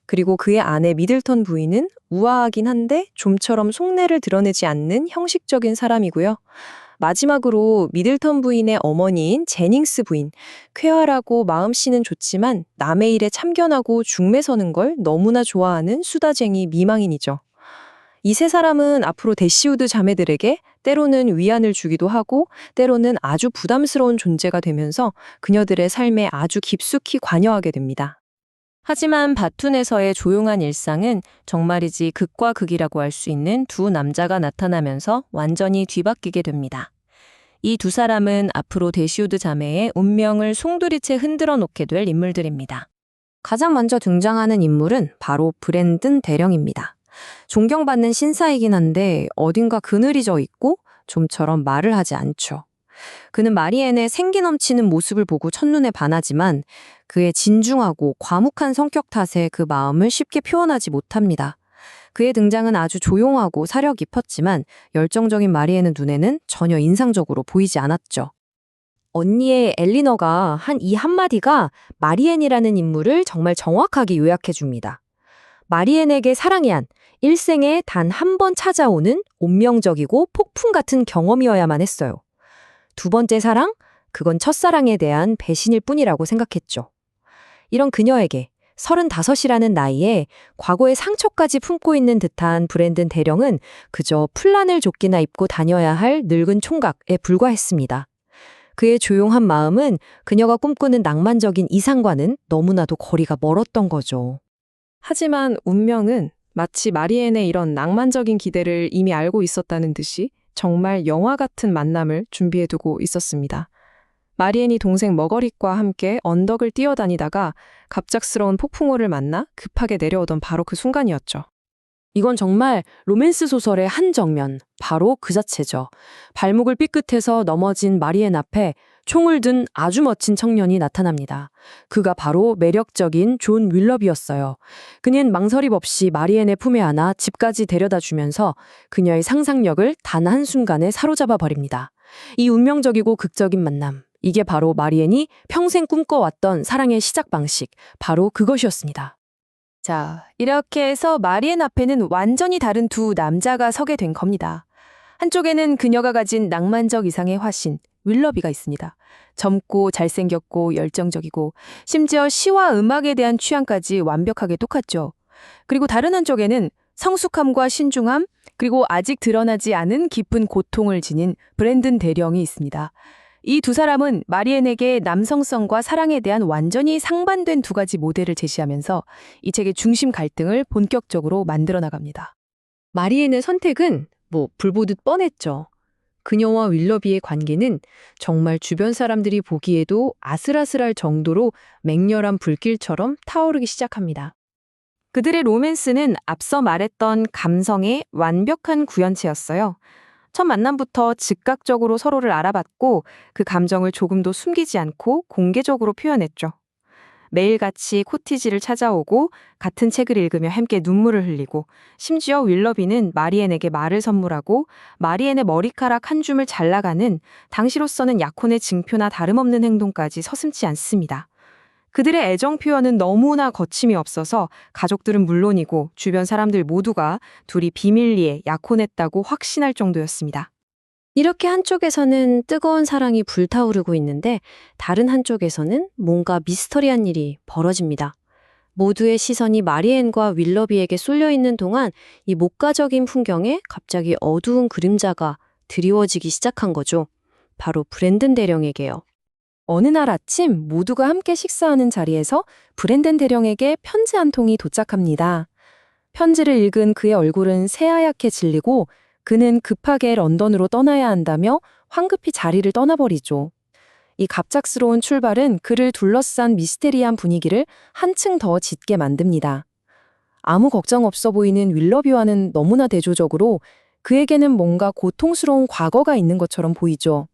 그리고 그의 아내 미들턴 부인은 우아하긴 한데 좀처럼 속내를 드러내지 않는 형식적인 사람이고요. 마지막으로 미들턴 부인의 어머니인 제닝스 부인. 쾌활하고 마음씨는 좋지만 남의 일에 참견하고 중매서는 걸 너무나 좋아하는 수다쟁이 미망인이죠. 이 세 사람은 앞으로 대시우드 자매들에게 때로는 위안을 주기도 하고 때로는 아주 부담스러운 존재가 되면서 그녀들의 삶에 아주 깊숙이 관여하게 됩니다. 하지만 바툰에서의 조용한 일상은 정말이지 극과 극이라고 할 수 있는 두 남자가 나타나면서 완전히 뒤바뀌게 됩니다. 이 두 사람은 앞으로 대시우드 자매의 운명을 송두리째 흔들어 놓게 될 인물들입니다. 가장 먼저 등장하는 인물은 바로 브랜든 대령입니다. 존경받는 신사이긴 한데 어딘가 그늘이 져 있고 좀처럼 말을 하지 않죠. 그는 마리엔의 생기 넘치는 모습을 보고 첫눈에 반하지만 그의 진중하고 과묵한 성격 탓에 그 마음을 쉽게 표현하지 못합니다. 그의 등장은 아주 조용하고 사려 깊었지만 열정적인 마리엔의 눈에는 전혀 인상적으로 보이지 않았죠. 언니의 엘리너가 한 이 한마디가 마리엔이라는 인물을 정말 정확하게 요약해 줍니다. 마리엔에게 사랑이 한 일생에 단 한 번 찾아오는 운명적이고 폭풍 같은 경험이어야만 했어요. 두 번째 사랑? 그건 첫사랑에 대한 배신일 뿐이라고 생각했죠. 이런 그녀에게 35이라는 나이에 과거의 상처까지 품고 있는 듯한 브랜든 대령은 그저 플란을 조끼나 입고 다녀야 할 늙은 총각에 불과했습니다. 그의 조용한 마음은 그녀가 꿈꾸는 낭만적인 이상과는 너무나도 거리가 멀었던 거죠. 하지만 운명은 마치 마리엔의 이런 낭만적인 기대를 이미 알고 있었다는 듯이 정말 영화 같은 만남을 준비해두고 있었습니다. 마리엔이 동생 머거릿과 함께 언덕을 뛰어다니다가 갑작스러운 폭풍우를 만나 급하게 내려오던 바로 그 순간이었죠. 이건 정말 로맨스 소설의 한 장면, 바로 그 자체죠. 발목을 삐끗해서 넘어진 마리엔 앞에 총을 든 아주 멋진 청년이 나타납니다. 그가 바로 매력적인 존 윌럽이었어요. 그는 망설임 없이 마리엔의 품에 안아 집까지 데려다 주면서 그녀의 상상력을 단 한순간에 사로잡아 버립니다. 이 운명적이고 극적인 만남, 이게 바로 마리엔이 평생 꿈꿔왔던 사랑의 시작 방식, 바로 그것이었습니다. 자, 이렇게 해서 마리엔 앞에는 완전히 다른 두 남자가 서게 된 겁니다. 한쪽에는 그녀가 가진 낭만적 이상의 화신, 윌러비가 있습니다. 젊고 잘생겼고 열정적이고 심지어 시와 음악에 대한 취향까지 완벽하게 똑같죠. 그리고 다른 한쪽에는 성숙함과 신중함, 그리고 아직 드러나지 않은 깊은 고통을 지닌 브랜든 대령이 있습니다. 이 두 사람은 마리엔에게 남성성과 사랑에 대한 완전히 상반된 두 가지 모델을 제시하면서 이 책의 중심 갈등을 본격적으로 만들어 나갑니다. 마리엔의 선택은 불보듯 뻔했죠. 그녀와 윌러비의 관계는 정말 주변 사람들이 보기에도 아슬아슬할 정도로 맹렬한 불길처럼 타오르기 시작합니다. 그들의 로맨스는 앞서 말했던 감성의 완벽한 구현체였어요. 첫 만남부터 즉각적으로 서로를 알아봤고 그 감정을 조금도 숨기지 않고 공개적으로 표현했죠. 매일같이 코티지를 찾아오고 같은 책을 읽으며 함께 눈물을 흘리고 심지어 윌러비는 마리엔에게 말을 선물하고 마리엔의 머리카락 한 줌을 잘라가는 당시로서는 약혼의 징표나 다름없는 행동까지 서슴지 않습니다. 그들의 애정 표현은 너무나 거침이 없어서 가족들은 물론이고 주변 사람들 모두가 둘이 비밀리에 약혼했다고 확신할 정도였습니다. 이렇게 한쪽에서는 뜨거운 사랑이 불타오르고 있는데 다른 한쪽에서는 뭔가 미스터리한 일이 벌어집니다. 모두의 시선이 마리엔과 윌러비에게 쏠려 있는 동안 이 목가적인 풍경에 갑자기 어두운 그림자가 드리워지기 시작한 거죠. 바로 브랜든 대령에게요. 어느 날 아침 모두가 함께 식사하는 자리에서 브랜든 대령에게 편지 한 통이 도착합니다. 편지를 읽은 그의 얼굴은 새하얗게 질리고 그는 급하게 런던으로 떠나야 한다며 황급히 자리를 떠나버리죠. 이 갑작스러운 출발은 그를 둘러싼 미스테리한 분위기를 한층 더 짙게 만듭니다. 아무 걱정 없어 보이는 윌러비와는 너무나 대조적으로 그에게는 뭔가 고통스러운 과거가 있는 것처럼 보이죠.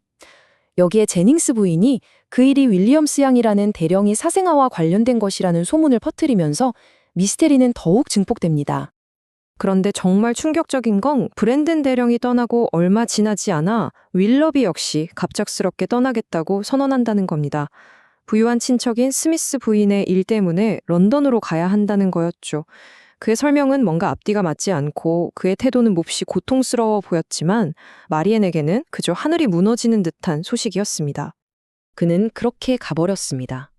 여기에 제닝스 부인이 그 일이 윌리엄스 양이라는 대령이 사생아와 관련된 것이라는 소문을 퍼뜨리면서 미스테리는 더욱 증폭됩니다. 그런데 정말 충격적인 건 브랜든 대령이 떠나고 얼마 지나지 않아 윌러비 역시 갑작스럽게 떠나겠다고 선언한다는 겁니다. 부유한 친척인 스미스 부인의 일 때문에 런던으로 가야 한다는 거였죠. 그의 설명은 뭔가 앞뒤가 맞지 않고 그의 태도는 몹시 고통스러워 보였지만 마리엔에게는 그저 하늘이 무너지는 듯한 소식이었습니다. 그는 그렇게 가버렸습니다.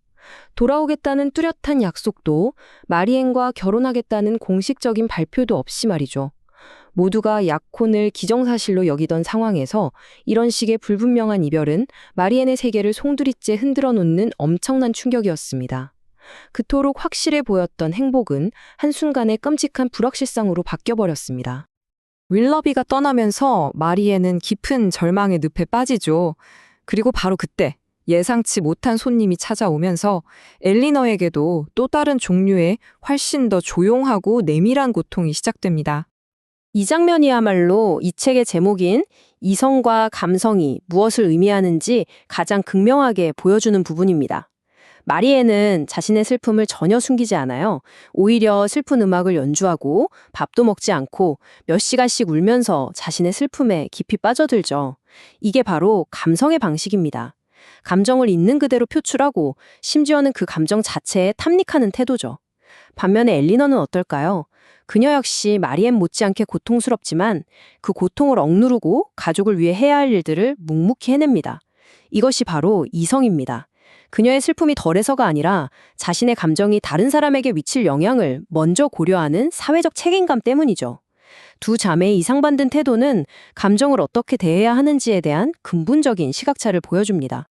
돌아오겠다는 뚜렷한 약속도 마리엔과 결혼하겠다는 공식적인 발표도 없이 말이죠. 모두가 약혼을 기정사실로 여기던 상황에서 이런 식의 불분명한 이별은 마리엔의 세계를 송두리째 흔들어 놓는 엄청난 충격이었습니다. 그토록 확실해 보였던 행복은 한순간에 끔찍한 불확실성으로 바뀌어버렸습니다. 윌러비가 떠나면서 마리엔은 깊은 절망의 늪에 빠지죠. 그리고 바로 그때 예상치 못한 손님이 찾아오면서 엘리너에게도 또 다른 종류의 훨씬 더 조용하고 내밀한 고통이 시작됩니다. 이 장면이야말로 이 책의 제목인 이성과 감성이 무엇을 의미하는지 가장 극명하게 보여주는 부분입니다. 마리엔은 자신의 슬픔을 전혀 숨기지 않아요. 오히려 슬픈 음악을 연주하고 밥도 먹지 않고 몇 시간씩 울면서 자신의 슬픔에 깊이 빠져들죠. 이게 바로 감성의 방식입니다. 감정을 있는 그대로 표출하고 심지어는 그 감정 자체에 탐닉하는 태도죠. 반면에 엘리너는 어떨까요? 그녀 역시 마리엔 못지않게 고통스럽지만 그 고통을 억누르고 가족을 위해 해야 할 일들을 묵묵히 해냅니다. 이것이 바로 이성입니다. 그녀의 슬픔이 덜해서가 아니라 자신의 감정이 다른 사람에게 미칠 영향을 먼저 고려하는 사회적 책임감 때문이죠. 두 자매의 이상반된 태도는 감정을 어떻게 대해야 하는지에 대한 근본적인 시각차를 보여줍니다.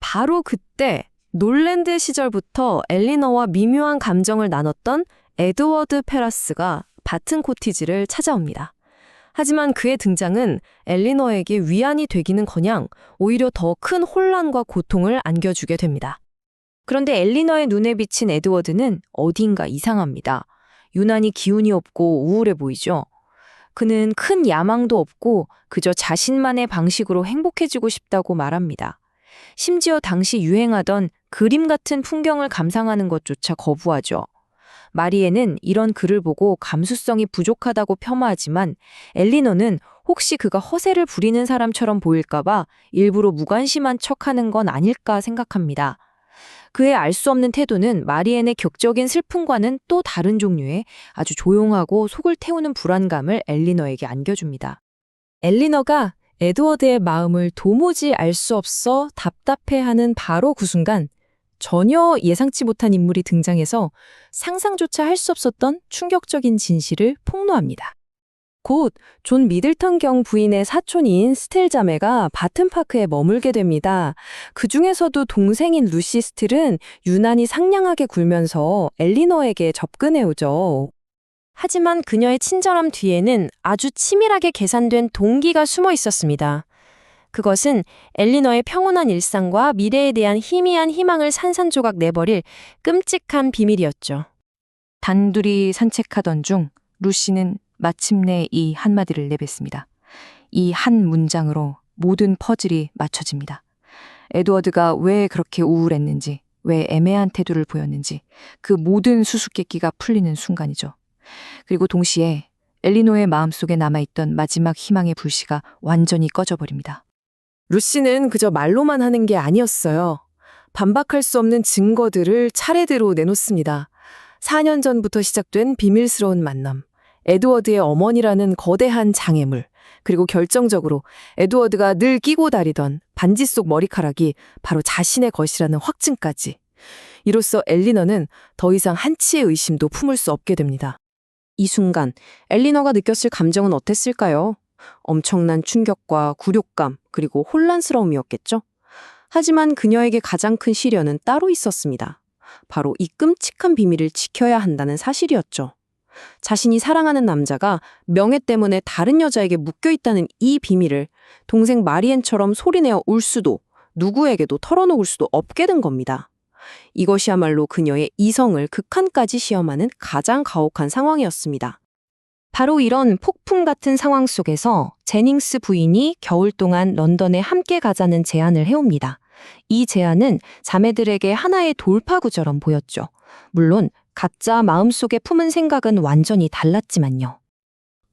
바로 그때 놀랜드 시절부터 엘리너와 미묘한 감정을 나눴던 에드워드 페라스가 바튼 코티지를 찾아옵니다. 하지만 그의 등장은 엘리너에게 위안이 되기는커녕 오히려 더 큰 혼란과 고통을 안겨주게 됩니다. 그런데 엘리너의 눈에 비친 에드워드는 어딘가 이상합니다. 유난히 기운이 없고 우울해 보이죠. 그는 큰 야망도 없고 그저 자신만의 방식으로 행복해지고 싶다고 말합니다. 심지어 당시 유행하던 그림 같은 풍경을 감상하는 것조차 거부하죠. 마리에는 이런 글을 보고 감수성이 부족하다고 폄하하지만 엘리너는 혹시 그가 허세를 부리는 사람처럼 보일까봐 일부러 무관심한 척하는 건 아닐까 생각합니다. 그의 알 수 없는 태도는 마리앤의 격적인 슬픔과는 또 다른 종류의 아주 조용하고 속을 태우는 불안감을 엘리너에게 안겨줍니다. 엘리너가 에드워드의 마음을 도무지 알 수 없어 답답해하는 바로 그 순간 전혀 예상치 못한 인물이 등장해서 상상조차 할 수 없었던 충격적인 진실을 폭로합니다. 곧 존 미들턴 경 부인의 사촌인 스텔 자매가 바튼파크에 머물게 됩니다. 그 중에서도 동생인 루시 스틸은 유난히 상냥하게 굴면서 엘리너에게 접근해오죠. 하지만 그녀의 친절함 뒤에는 아주 치밀하게 계산된 동기가 숨어 있었습니다. 그것은 엘리너의 평온한 일상과 미래에 대한 희미한 희망을 산산조각 내버릴 끔찍한 비밀이었죠. 단둘이 산책하던 중 루시는 마침내 이 한마디를 내뱉습니다. 이 한 문장으로 모든 퍼즐이 맞춰집니다. 에드워드가 왜 그렇게 우울했는지, 왜 애매한 태도를 보였는지 그 모든 수수께끼가 풀리는 순간이죠. 그리고 동시에 엘리노의 마음속에 남아있던 마지막 희망의 불씨가 완전히 꺼져버립니다. 루시는 그저 말로만 하는 게 아니었어요. 반박할 수 없는 증거들을 차례대로 내놓습니다. 4년 전부터 시작된 비밀스러운 만남, 에드워드의 어머니라는 거대한 장애물, 그리고 결정적으로 에드워드가 늘 끼고 다니던 반지 속 머리카락이 바로 자신의 것이라는 확증까지. 이로써 엘리너는 더 이상 한치의 의심도 품을 수 없게 됩니다. 이 순간 엘리너가 느꼈을 감정은 어땠을까요? 엄청난 충격과 굴욕감, 그리고 혼란스러움이었겠죠? 하지만 그녀에게 가장 큰 시련은 따로 있었습니다. 바로 이 끔찍한 비밀을 지켜야 한다는 사실이었죠. 자신이 사랑하는 남자가 명예 때문에 다른 여자에게 묶여있다는 이 비밀을 동생 마리앤처럼 소리내어 울 수도, 누구에게도 털어놓을 수도 없게 된 겁니다. 이것이야말로 그녀의 이성을 극한까지 시험하는 가장 가혹한 상황이었습니다. 바로 이런 폭풍 같은 상황 속에서 제닝스 부인이 겨울 동안 런던에 함께 가자는 제안을 해옵니다. 이 제안은 자매들에게 하나의 돌파구처럼 보였죠. 물론 각자 마음속에 품은 생각은 완전히 달랐지만요.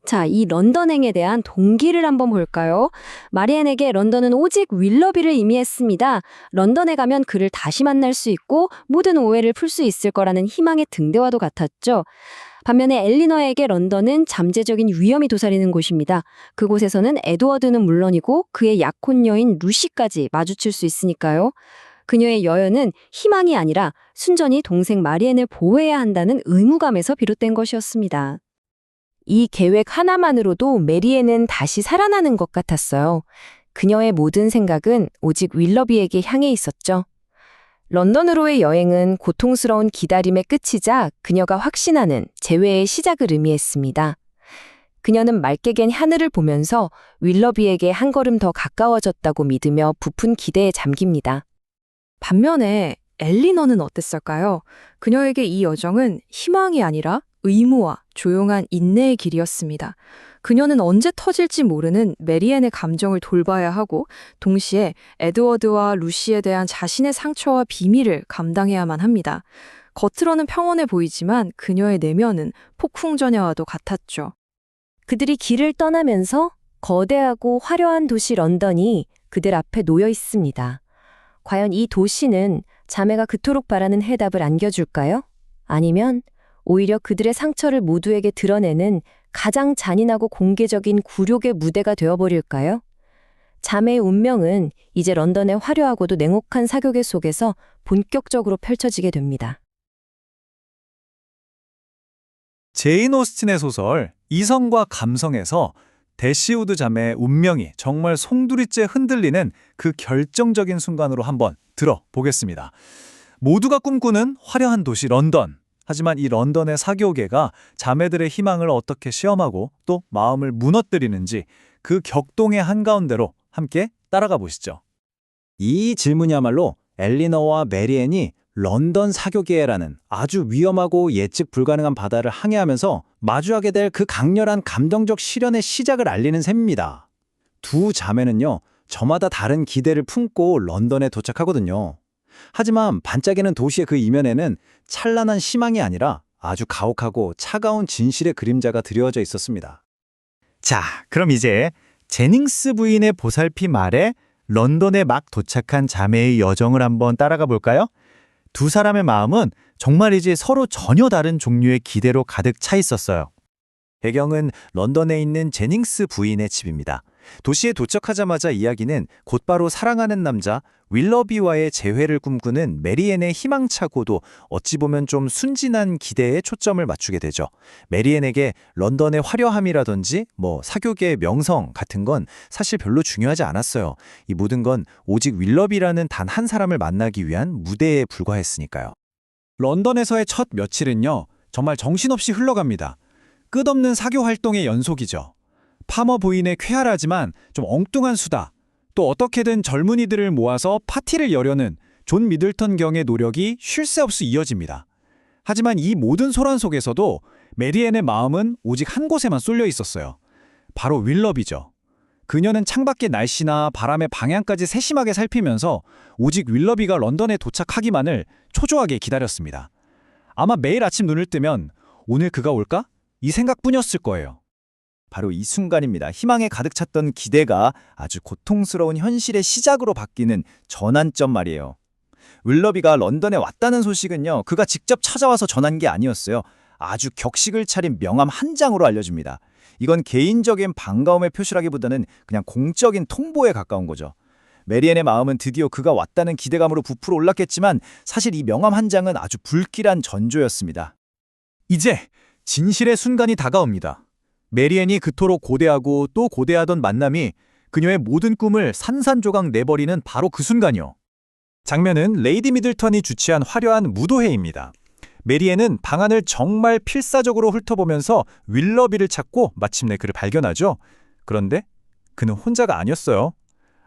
자, 이 런던행에 대한 동기를 한번 볼까요? 마리앤에게 런던은 오직 윌러비를 의미했습니다. 런던에 가면 그를 다시 만날 수 있고 모든 오해를 풀 수 있을 거라는 희망의 등대와도 같았죠. 반면에 엘리너에게 런던은 잠재적인 위험이 도사리는 곳입니다. 그곳에서는 에드워드는 물론이고 그의 약혼 여인 루시까지 마주칠 수 있으니까요. 그녀의 여연은 희망이 아니라 순전히 동생 마리앤을 보호해야 한다는 의무감에서 비롯된 것이었습니다. 이 계획 하나만으로도 메리앤은 다시 살아나는 것 같았어요. 그녀의 모든 생각은 오직 윌러비에게 향해 있었죠. 런던으로의 여행은 고통스러운 기다림의 끝이자 그녀가 확신하는 재회의 시작을 의미했습니다. 그녀는 맑게 갠 하늘을 보면서 윌러비에게 한 걸음 더 가까워졌다고 믿으며 부푼 기대에 잠깁니다. 반면에 엘리너는 어땠을까요? 그녀에게 이 여정은 희망이 아니라 의무와 조용한 인내의 길이었습니다. 그녀는 언제 터질지 모르는 메리앤의 감정을 돌봐야 하고 동시에 에드워드와 루시에 대한 자신의 상처와 비밀을 감당해야만 합니다. 겉으로는 평온해 보이지만 그녀의 내면은 폭풍전야와도 같았죠. 그들이 길을 떠나면서 거대하고 화려한 도시 런던이 그들 앞에 놓여 있습니다. 과연 이 도시는 자매가 그토록 바라는 해답을 안겨줄까요? 아니면 오히려 그들의 상처를 모두에게 드러내는 가장 잔인하고 공개적인 굴욕의 무대가 되어버릴까요? 자매의 운명은 이제 런던의 화려하고도 냉혹한 사교계 속에서 본격적으로 펼쳐지게 됩니다. 제인 오스틴의 소설 이성과 감성에서 대시우드 자매의 운명이 정말 송두리째 흔들리는 그 결정적인 순간으로 한번 들어보겠습니다. 모두가 꿈꾸는 화려한 도시 런던. 하지만 이 런던의 사교계가 자매들의 희망을 어떻게 시험하고 또 마음을 무너뜨리는지 그 격동의 한가운데로 함께 따라가 보시죠. 이 질문이야말로 엘리너와 메리앤이 런던 사교계라는 아주 위험하고 예측 불가능한 바다를 항해하면서 마주하게 될 그 강렬한 감정적 시련의 시작을 알리는 셈입니다. 두 자매는요, 저마다 다른 기대를 품고 런던에 도착하거든요. 하지만 반짝이는 도시의 그 이면에는 찬란한 희망이 아니라 아주 가혹하고 차가운 진실의 그림자가 드리워져 있었습니다. 자, 그럼 이제 제닝스 부인의 보살핌 아래 런던에 막 도착한 자매의 여정을 한번 따라가 볼까요? 두 사람의 마음은 정말이지 서로 전혀 다른 종류의 기대로 가득 차 있었어요. 배경은 런던에 있는 제닝스 부인의 집입니다. 도시에 도착하자마자 이야기는 곧바로 사랑하는 남자 윌러비와의 재회를 꿈꾸는 메리앤의 희망차고도 어찌 보면 좀 순진한 기대에 초점을 맞추게 되죠. 메리앤에게 런던의 화려함이라든지 사교계의 명성 같은 건 사실 별로 중요하지 않았어요. 이 모든 건 오직 윌러비라는 단 한 사람을 만나기 위한 무대에 불과했으니까요. 런던에서의 첫 며칠은요, 정말 정신없이 흘러갑니다. 끝없는 사교 활동의 연속이죠. 파머 부인의 쾌활하지만 좀 엉뚱한 수다, 또 어떻게든 젊은이들을 모아서 파티를 여려는 존 미들턴 경의 노력이 쉴 새 없이 이어집니다. 하지만 이 모든 소란 속에서도 메리앤의 마음은 오직 한 곳에만 쏠려 있었어요. 바로 윌러비죠. 그녀는 창밖의 날씨나 바람의 방향까지 세심하게 살피면서 오직 윌러비가 런던에 도착하기만을 초조하게 기다렸습니다. 아마 매일 아침 눈을 뜨면 오늘 그가 올까? 이 생각뿐이었을 거예요. 바로 이 순간입니다. 희망에 가득 찼던 기대가 아주 고통스러운 현실의 시작으로 바뀌는 전환점 말이에요. 윌러비가 런던에 왔다는 소식은요, 그가 직접 찾아와서 전한 게 아니었어요. 아주 격식을 차린 명함 한 장으로 알려줍니다. 이건 개인적인 반가움의 표시라기보다는 그냥 공적인 통보에 가까운 거죠. 메리앤의 마음은 드디어 그가 왔다는 기대감으로 부풀어 올랐겠지만 사실 이 명함 한 장은 아주 불길한 전조였습니다. 이제 진실의 순간이 다가옵니다. 메리앤이 그토록 고대하고 또 고대하던 만남이 그녀의 모든 꿈을 산산조각 내버리는 바로 그 순간이요. 장면은 레이디 미들턴이 주최한 화려한 무도회입니다. 메리앤은 방안을 정말 필사적으로 훑어보면서 윌러비를 찾고 마침내 그를 발견하죠. 그런데 그는 혼자가 아니었어요.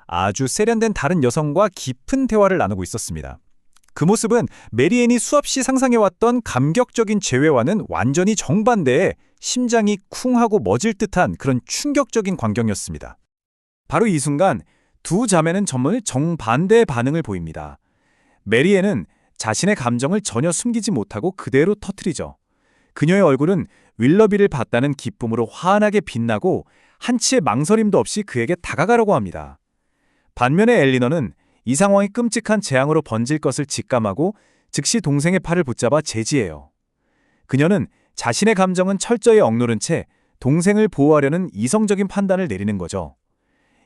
아주 세련된 다른 여성과 깊은 대화를 나누고 있었습니다. 그 모습은 메리앤이 수없이 상상해왔던 감격적인 재회와는 완전히 정반대의 심장이 쿵하고 멎을 듯한 그런 충격적인 광경이었습니다. 바로 이 순간 두 자매는 정반대의 반응을 보입니다. 메리앤은 자신의 감정을 전혀 숨기지 못하고 그대로 터뜨리죠. 그녀의 얼굴은 윌러비를 봤다는 기쁨으로 환하게 빛나고 한치의 망설임도 없이 그에게 다가가려고 합니다. 반면에 엘리너는 이 상황이 끔찍한 재앙으로 번질 것을 직감하고 즉시 동생의 팔을 붙잡아 제지해요. 그녀는 자신의 감정은 철저히 억누른 채 동생을 보호하려는 이성적인 판단을 내리는 거죠.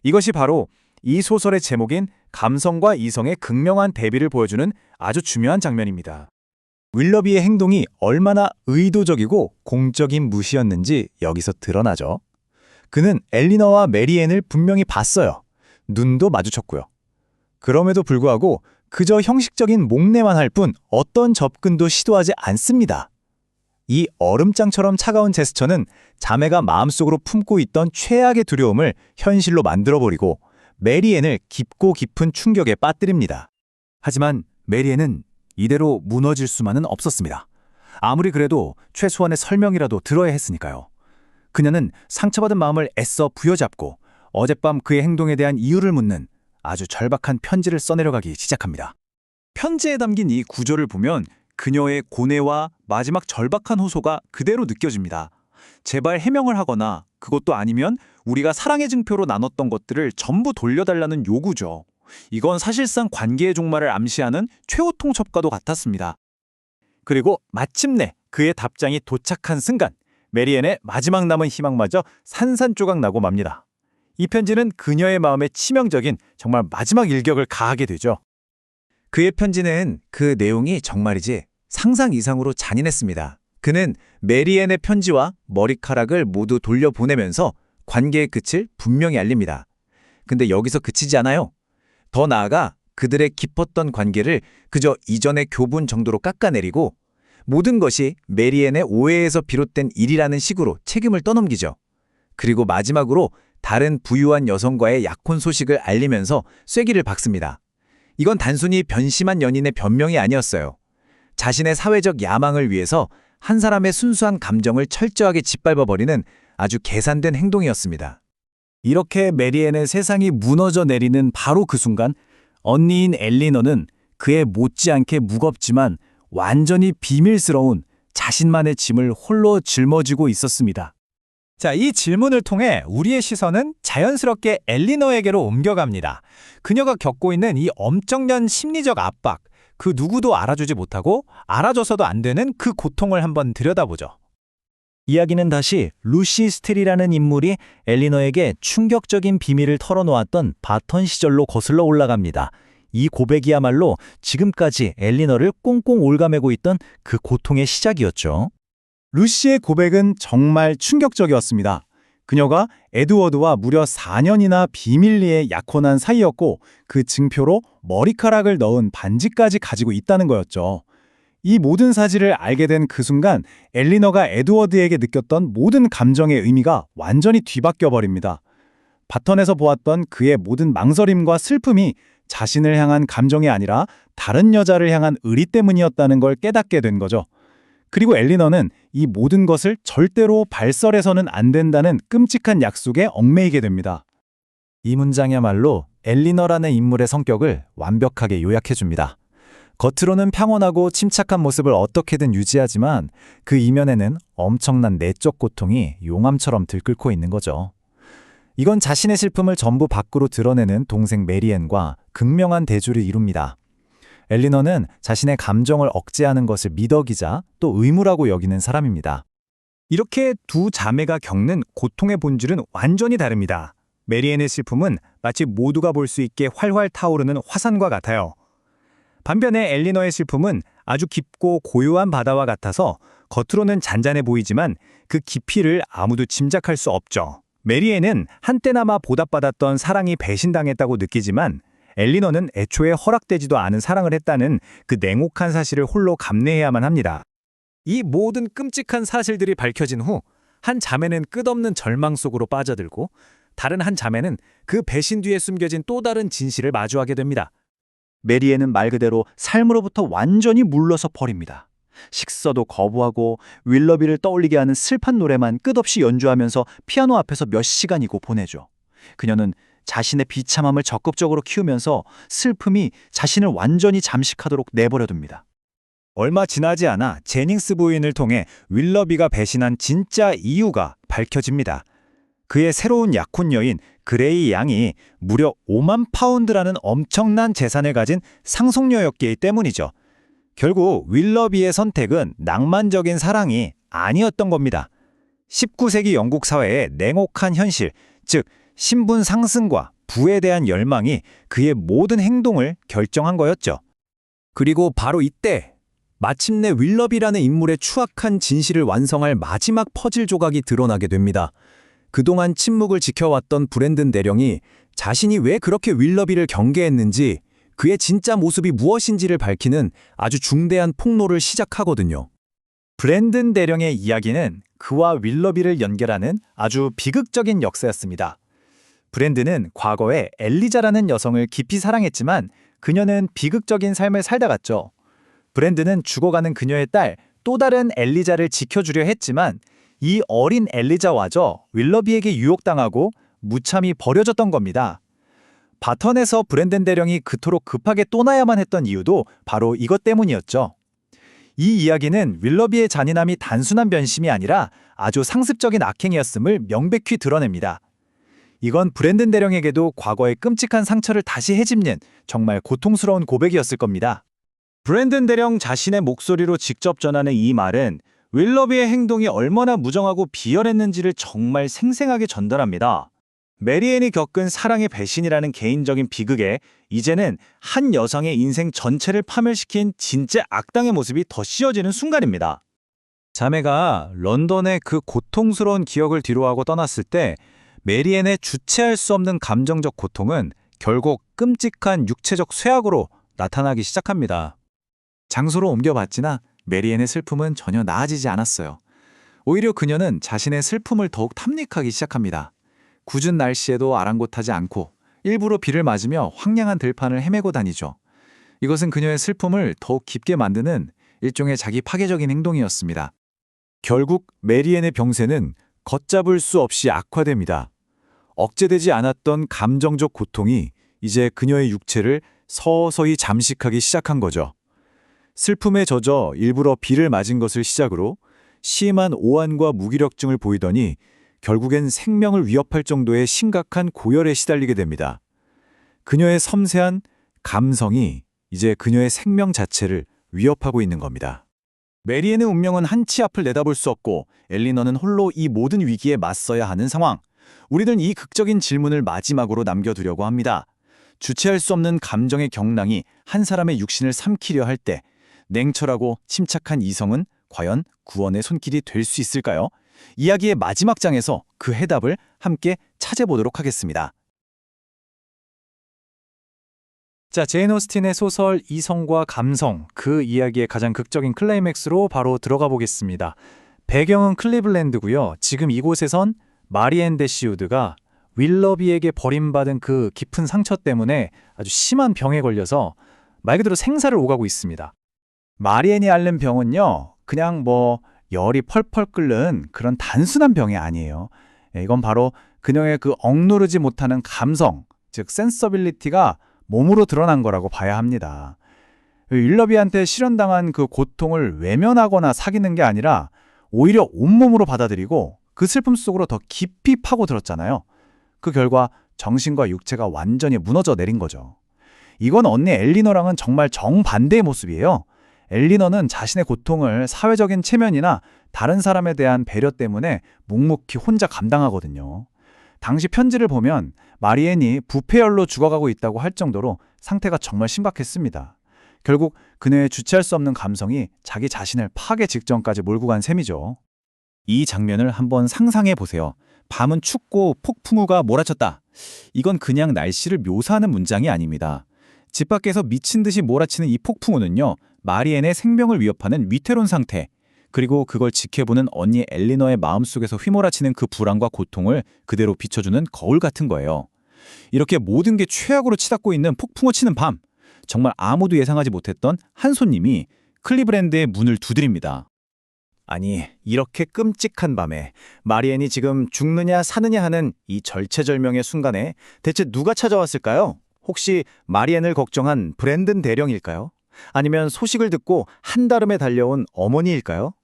이것이 바로 이 소설의 제목인 감성과 이성의 극명한 대비를 보여주는 아주 중요한 장면입니다. 윌러비의 행동이 얼마나 의도적이고 공적인 무시였는지 여기서 드러나죠. 그는 엘리너와 메리앤을 분명히 봤어요. 눈도 마주쳤고요. 그럼에도 불구하고 그저 형식적인 목례만 할 뿐 어떤 접근도 시도하지 않습니다. 이 얼음장처럼 차가운 제스처는 자매가 마음속으로 품고 있던 최악의 두려움을 현실로 만들어버리고 메리앤을 깊고 깊은 충격에 빠뜨립니다. 하지만 메리앤은 이대로 무너질 수만은 없었습니다. 아무리 그래도 최소한의 설명이라도 들어야 했으니까요. 그녀는 상처받은 마음을 애써 부여잡고 어젯밤 그의 행동에 대한 이유를 묻는 아주 절박한 편지를 써내려가기 시작합니다. 편지에 담긴 이 구조를 보면 그녀의 고뇌와 마지막 절박한 호소가 그대로 느껴집니다. 제발 해명을 하거나 그것도 아니면 우리가 사랑의 증표로 나눴던 것들을 전부 돌려달라는 요구죠. 이건 사실상 관계의 종말을 암시하는 최후 통첩과도 같았습니다. 그리고 마침내 그의 답장이 도착한 순간 메리앤의 마지막 남은 희망마저 산산조각 나고 맙니다. 이 편지는 그녀의 마음에 치명적인 정말 마지막 일격을 가하게 되죠. 그의 편지는 그 내용이 정말이지 상상 이상으로 잔인했습니다. 그는 메리앤의 편지와 머리카락을 모두 돌려보내면서 관계의 끝을 분명히 알립니다. 근데 여기서 그치지 않아요. 더 나아가 그들의 깊었던 관계를 그저 이전의 교분 정도로 깎아내리고 모든 것이 메리앤의 오해에서 비롯된 일이라는 식으로 책임을 떠넘기죠. 그리고 마지막으로 다른 부유한 여성과의 약혼 소식을 알리면서 쐐기를 박습니다. 이건 단순히 변심한 연인의 변명이 아니었어요. 자신의 사회적 야망을 위해서 한 사람의 순수한 감정을 철저하게 짓밟아버리는 아주 계산된 행동이었습니다. 이렇게 메리앤의 세상이 무너져 내리는 바로 그 순간 언니인 엘리너는 그의 못지않게 무겁지만 완전히 비밀스러운 자신만의 짐을 홀로 짊어지고 있었습니다. 자, 이 질문을 통해 우리의 시선은 자연스럽게 엘리너에게로 옮겨갑니다. 그녀가 겪고 있는 이 엄청난 심리적 압박, 그 누구도 알아주지 못하고 알아줘서도 안 되는 그 고통을 한번 들여다보죠. 이야기는 다시 루시 스틸이라는 인물이 엘리너에게 충격적인 비밀을 털어놓았던 바턴 시절로 거슬러 올라갑니다. 이 고백이야말로 지금까지 엘리너를 꽁꽁 올가매고 있던 그 고통의 시작이었죠. 루시의 고백은 정말 충격적이었습니다. 그녀가 에드워드와 무려 4년이나 비밀리에 약혼한 사이였고 그 증표로 머리카락을 넣은 반지까지 가지고 있다는 거였죠. 이 모든 사실을 알게 된 그 순간 엘리너가 에드워드에게 느꼈던 모든 감정의 의미가 완전히 뒤바뀌어 버립니다. 바턴에서 보았던 그의 모든 망설임과 슬픔이 자신을 향한 감정이 아니라 다른 여자를 향한 의리 때문이었다는 걸 깨닫게 된 거죠. 그리고 엘리너는 이 모든 것을 절대로 발설해서는 안 된다는 끔찍한 약속에 얽매이게 됩니다. 이 문장이야말로 엘리너라는 인물의 성격을 완벽하게 요약해줍니다. 겉으로는 평온하고 침착한 모습을 어떻게든 유지하지만 그 이면에는 엄청난 내적 고통이 용암처럼 들끓고 있는 거죠. 이건 자신의 슬픔을 전부 밖으로 드러내는 동생 메리앤과 극명한 대조를 이룹니다. 엘리너는 자신의 감정을 억제하는 것을 미덕이자 또 의무라고 여기는 사람입니다. 이렇게 두 자매가 겪는 고통의 본질은 완전히 다릅니다. 메리앤의 슬픔은 마치 모두가 볼 수 있게 활활 타오르는 화산과 같아요. 반면에 엘리너의 슬픔은 아주 깊고 고요한 바다와 같아서 겉으로는 잔잔해 보이지만 그 깊이를 아무도 짐작할 수 없죠. 메리앤은 한때나마 보답받았던 사랑이 배신당했다고 느끼지만 엘리너는 애초에 허락되지도 않은 사랑을 했다는 그 냉혹한 사실을 홀로 감내해야만 합니다. 이 모든 끔찍한 사실들이 밝혀진 후 한 자매는 끝없는 절망 속으로 빠져들고 다른 한 자매는 그 배신 뒤에 숨겨진 또 다른 진실을 마주하게 됩니다. 메리앤은 말 그대로 삶으로부터 완전히 물러서 버립니다. 식사도 거부하고 윌러비를 떠올리게 하는 슬픈 노래만 끝없이 연주하면서 피아노 앞에서 몇 시간이고 보내죠. 그녀는 자신의 비참함을 적극적으로 키우면서 슬픔이 자신을 완전히 잠식하도록 내버려둡니다. 얼마 지나지 않아 제닝스 부인을 통해 윌러비가 배신한 진짜 이유가 밝혀집니다. 그의 새로운 약혼 여인 그레이 양이 무려 5만 파운드라는 엄청난 재산을 가진 상속녀였기 때문이죠. 결국 윌러비의 선택은 낭만적인 사랑이 아니었던 겁니다. 19세기 영국 사회의 냉혹한 현실, 즉 신분 상승과 부에 대한 열망이 그의 모든 행동을 결정한 거였죠. 그리고 바로 이때 마침내 윌러비라는 인물의 추악한 진실을 완성할 마지막 퍼즐 조각이 드러나게 됩니다. 그동안 침묵을 지켜왔던 브랜든 대령이 자신이 왜 그렇게 윌러비를 경계했는지, 그의 진짜 모습이 무엇인지를 밝히는 아주 중대한 폭로를 시작하거든요. 브랜든 대령의 이야기는 그와 윌러비를 연결하는 아주 비극적인 역사였습니다. 브랜든은 과거에 엘리자라는 여성을 깊이 사랑했지만 그녀는 비극적인 삶을 살다 갔죠. 브랜든은 죽어가는 그녀의 딸 또 다른 엘리자를 지켜주려 했지만 이 어린 엘리자와저 윌러비에게 유혹당하고 무참히 버려졌던 겁니다. 바턴에서 브랜든 대령이 그토록 급하게 떠나야만 했던 이유도 바로 이것 때문이었죠. 이 이야기는 윌러비의 잔인함이 단순한 변심이 아니라 아주 상습적인 악행이었음을 명백히 드러냅니다. 이건 브랜든 대령에게도 과거의 끔찍한 상처를 다시 헤집는 정말 고통스러운 고백이었을 겁니다. 브랜든 대령 자신의 목소리로 직접 전하는 이 말은 윌러비의 행동이 얼마나 무정하고 비열했는지를 정말 생생하게 전달합니다. 메리앤이 겪은 사랑의 배신이라는 개인적인 비극에 이제는 한 여성의 인생 전체를 파멸시킨 진짜 악당의 모습이 더 씌워지는 순간입니다. 자매가 런던의 그 고통스러운 기억을 뒤로하고 떠났을 때 메리앤의 주체할 수 없는 감정적 고통은 결국 끔찍한 육체적 쇠약으로 나타나기 시작합니다. 장소로 옮겨봤지나 메리앤의 슬픔은 전혀 나아지지 않았어요. 오히려 그녀는 자신의 슬픔을 더욱 탐닉하기 시작합니다. 궂은 날씨에도 아랑곳하지 않고 일부러 비를 맞으며 황량한 들판을 헤매고 다니죠. 이것은 그녀의 슬픔을 더욱 깊게 만드는 일종의 자기 파괴적인 행동이었습니다. 결국 메리앤의 병세는 걷잡을 수 없이 악화됩니다. 억제되지 않았던 감정적 고통이 이제 그녀의 육체를 서서히 잠식하기 시작한 거죠. 슬픔에 젖어 일부러 비를 맞은 것을 시작으로 심한 오한과 무기력증을 보이더니 결국엔 생명을 위협할 정도의 심각한 고열에 시달리게 됩니다. 그녀의 섬세한 감성이 이제 그녀의 생명 자체를 위협하고 있는 겁니다. 메리앤의 운명은 한치 앞을 내다볼 수 없고 엘리너는 홀로 이 모든 위기에 맞서야 하는 상황. 우리는 이 극적인 질문을 마지막으로 남겨두려고 합니다. 주체할 수 없는 감정의 경랑이 한 사람의 육신을 삼키려 할 때 냉철하고 침착한 이성은 과연 구원의 손길이 될 수 있을까요? 이야기의 마지막 장에서 그 해답을 함께 찾아보도록 하겠습니다. 자, 제인 오스틴의 소설 이성과 감성, 그 이야기의 가장 극적인 클라이맥스로 바로 들어가 보겠습니다. 배경은 클리블랜드고요. 지금 이곳에선 마리앤 대시우드가 윌러비에게 버림받은 그 깊은 상처 때문에 아주 심한 병에 걸려서 말 그대로 생사를 오가고 있습니다. 마리앤이 앓는 병은요, 그냥 열이 펄펄 끓는 그런 단순한 병이 아니에요. 이건 바로 그녀의 그 억누르지 못하는 감성, 즉 센서빌리티가 몸으로 드러난 거라고 봐야 합니다. 윌러비한테 실현당한 그 고통을 외면하거나 사귀는 게 아니라 오히려 온몸으로 받아들이고 그 슬픔 속으로 더 깊이 파고들었잖아요. 그 결과 정신과 육체가 완전히 무너져 내린 거죠. 이건 언니 엘리너랑은 정말 정반대의 모습이에요. 엘리너는 자신의 고통을 사회적인 체면이나 다른 사람에 대한 배려 때문에 묵묵히 혼자 감당하거든요. 당시 편지를 보면 마리앤이 부패열로 죽어가고 있다고 할 정도로 상태가 정말 심각했습니다. 결국 그녀의 주체할 수 없는 감성이 자기 자신을 파괴 직전까지 몰고 간 셈이죠. 이 장면을 한번 상상해 보세요. 밤은 춥고 폭풍우가 몰아쳤다. 이건 그냥 날씨를 묘사하는 문장이 아닙니다. 집 밖에서 미친 듯이 몰아치는 이 폭풍우는요, 마리앤의 생명을 위협하는 위태로운 상태, 그리고 그걸 지켜보는 언니 엘리너의 마음속에서 휘몰아치는 그 불안과 고통을 그대로 비춰주는 거울 같은 거예요. 이렇게 모든 게 최악으로 치닫고 있는 폭풍우 치는 밤, 정말 아무도 예상하지 못했던 한 손님이 클리브랜드의 문을 두드립니다. 아니, 이렇게 끔찍한 밤에 마리앤이 지금 죽느냐 사느냐 하는 이 절체절명의 순간에 대체 누가 찾아왔을까요? 혹시 마리앤을 걱정한 브랜든 대령일까요? 아니면 소식을 듣고 한달음에 달려온 어머니일까요?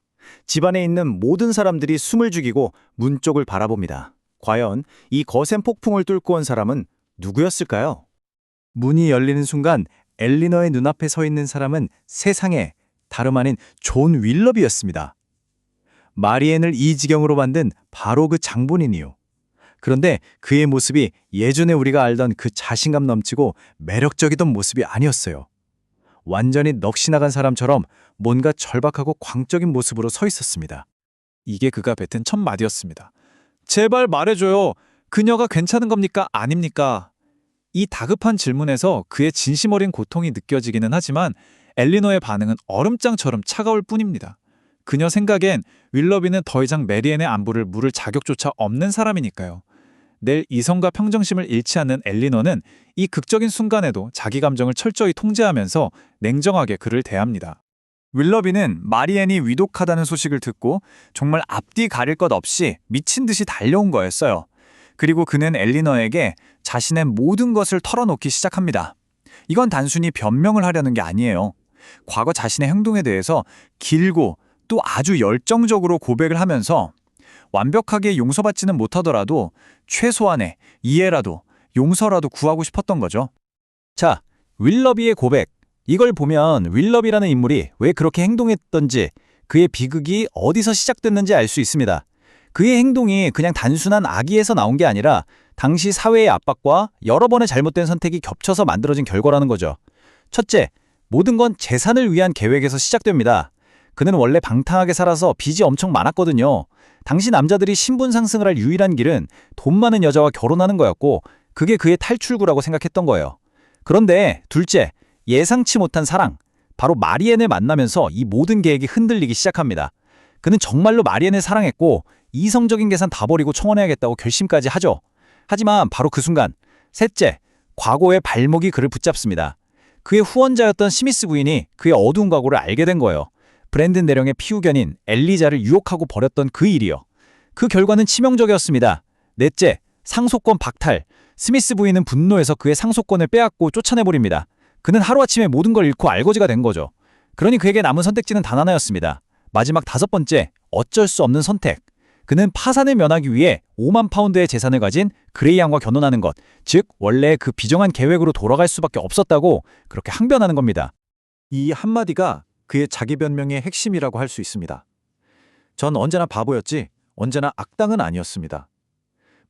집안에 있는 모든 사람들이 숨을 죽이고 문 쪽을 바라봅니다. 과연 이 거센 폭풍을 뚫고 온 사람은 누구였을까요? 문이 열리는 순간 엘리너의 눈앞에 서 있는 사람은 세상에 다름 아닌 존 윌러비였습니다. 마리앤을 이 지경으로 만든 바로 그 장본인이요. 그런데 그의 모습이 예전에 우리가 알던 그 자신감 넘치고 매력적이던 모습이 아니었어요. 완전히 넋이 나간 사람처럼 뭔가 절박하고 광적인 모습으로 서 있었습니다. 이게 그가 뱉은 첫 마디였습니다. 제발 말해줘요. 그녀가 괜찮은 겁니까? 아닙니까? 이 다급한 질문에서 그의 진심 어린 고통이 느껴지기는 하지만 엘리너의 반응은 얼음장처럼 차가울 뿐입니다. 그녀 생각엔 윌러비는 더 이상 메리앤의 안부를 물을 자격조차 없는 사람이니까요. 늘 이성과 평정심을 잃지 않는 엘리너는 이 극적인 순간에도 자기 감정을 철저히 통제하면서 냉정하게 그를 대합니다. 윌러비는 마리앤이 위독하다는 소식을 듣고 정말 앞뒤 가릴 것 없이 미친 듯이 달려온 거였어요. 그리고 그는 엘리너에게 자신의 모든 것을 털어놓기 시작합니다. 이건 단순히 변명을 하려는 게 아니에요. 과거 자신의 행동에 대해서 길고 또 아주 열정적으로 고백을 하면서 완벽하게 용서받지는 못하더라도 최소한의 이해라도 용서라도 구하고 싶었던 거죠. 자, 윌러비의 고백. 이걸 보면 윌러비라는 인물이 왜 그렇게 행동했던지 그의 비극이 어디서 시작됐는지 알 수 있습니다. 그의 행동이 그냥 단순한 악의에서 나온 게 아니라 당시 사회의 압박과 여러 번의 잘못된 선택이 겹쳐서 만들어진 결과라는 거죠. 첫째, 모든 건 재산을 위한 계획에서 시작됩니다. 그는 원래 방탕하게 살아서 빚이 엄청 많았거든요. 당시 남자들이 신분 상승을 할 유일한 길은 돈 많은 여자와 결혼하는 거였고 그게 그의 탈출구라고 생각했던 거예요. 그런데 둘째, 예상치 못한 사랑. 바로 마리앤을 만나면서 이 모든 계획이 흔들리기 시작합니다. 그는 정말로 마리앤을 사랑했고 이성적인 계산 다 버리고 청혼해야겠다고 결심까지 하죠. 하지만 바로 그 순간, 셋째, 과거의 발목이 그를 붙잡습니다. 그의 후원자였던 스미스 부인이 그의 어두운 과거를 알게 된 거예요. 브랜든 대령의 피후견인 엘리자를 유혹하고 버렸던 그 일이요. 그 결과는 치명적이었습니다. 넷째, 상속권 박탈. 스미스 부인은 분노해서 그의 상속권을 빼앗고 쫓아내버립니다. 그는 하루아침에 모든 걸 잃고 알거지가 된 거죠. 그러니 그에게 남은 선택지는 단 하나였습니다. 마지막 다섯 번째, 어쩔 수 없는 선택. 그는 파산을 면하기 위해 5만 파운드의 재산을 가진 그레이 양과 결혼하는 것, 즉 원래 그 비정한 계획으로 돌아갈 수밖에 없었다고 그렇게 항변하는 겁니다. 이 한마디가 그의 자기 변명의 핵심이라고 할 수 있습니다. 전 언제나 바보였지 언제나 악당은 아니었습니다.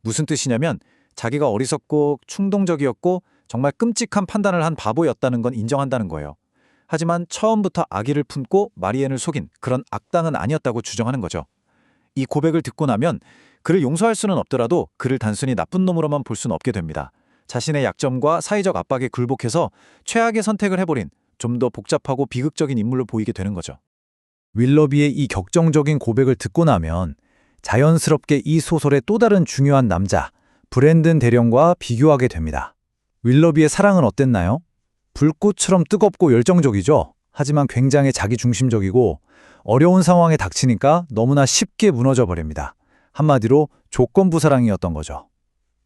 무슨 뜻이냐면 자기가 어리석고 충동적이었고 정말 끔찍한 판단을 한 바보였다는 건 인정한다는 거예요. 하지만 처음부터 악의를 품고 마리엔을 속인 그런 악당은 아니었다고 주장하는 거죠. 이 고백을 듣고 나면 그를 용서할 수는 없더라도 그를 단순히 나쁜 놈으로만 볼 수는 없게 됩니다. 자신의 약점과 사회적 압박에 굴복해서 최악의 선택을 해버린 좀 더 복잡하고 비극적인 인물로 보이게 되는 거죠. 윌러비의 이 격정적인 고백을 듣고 나면 자연스럽게 이 소설의 또 다른 중요한 남자, 브랜든 대령과 비교하게 됩니다. 윌러비의 사랑은 어땠나요? 불꽃처럼 뜨겁고 열정적이죠. 하지만 굉장히 자기중심적이고 어려운 상황에 닥치니까 너무나 쉽게 무너져 버립니다. 한마디로 조건부 사랑이었던 거죠.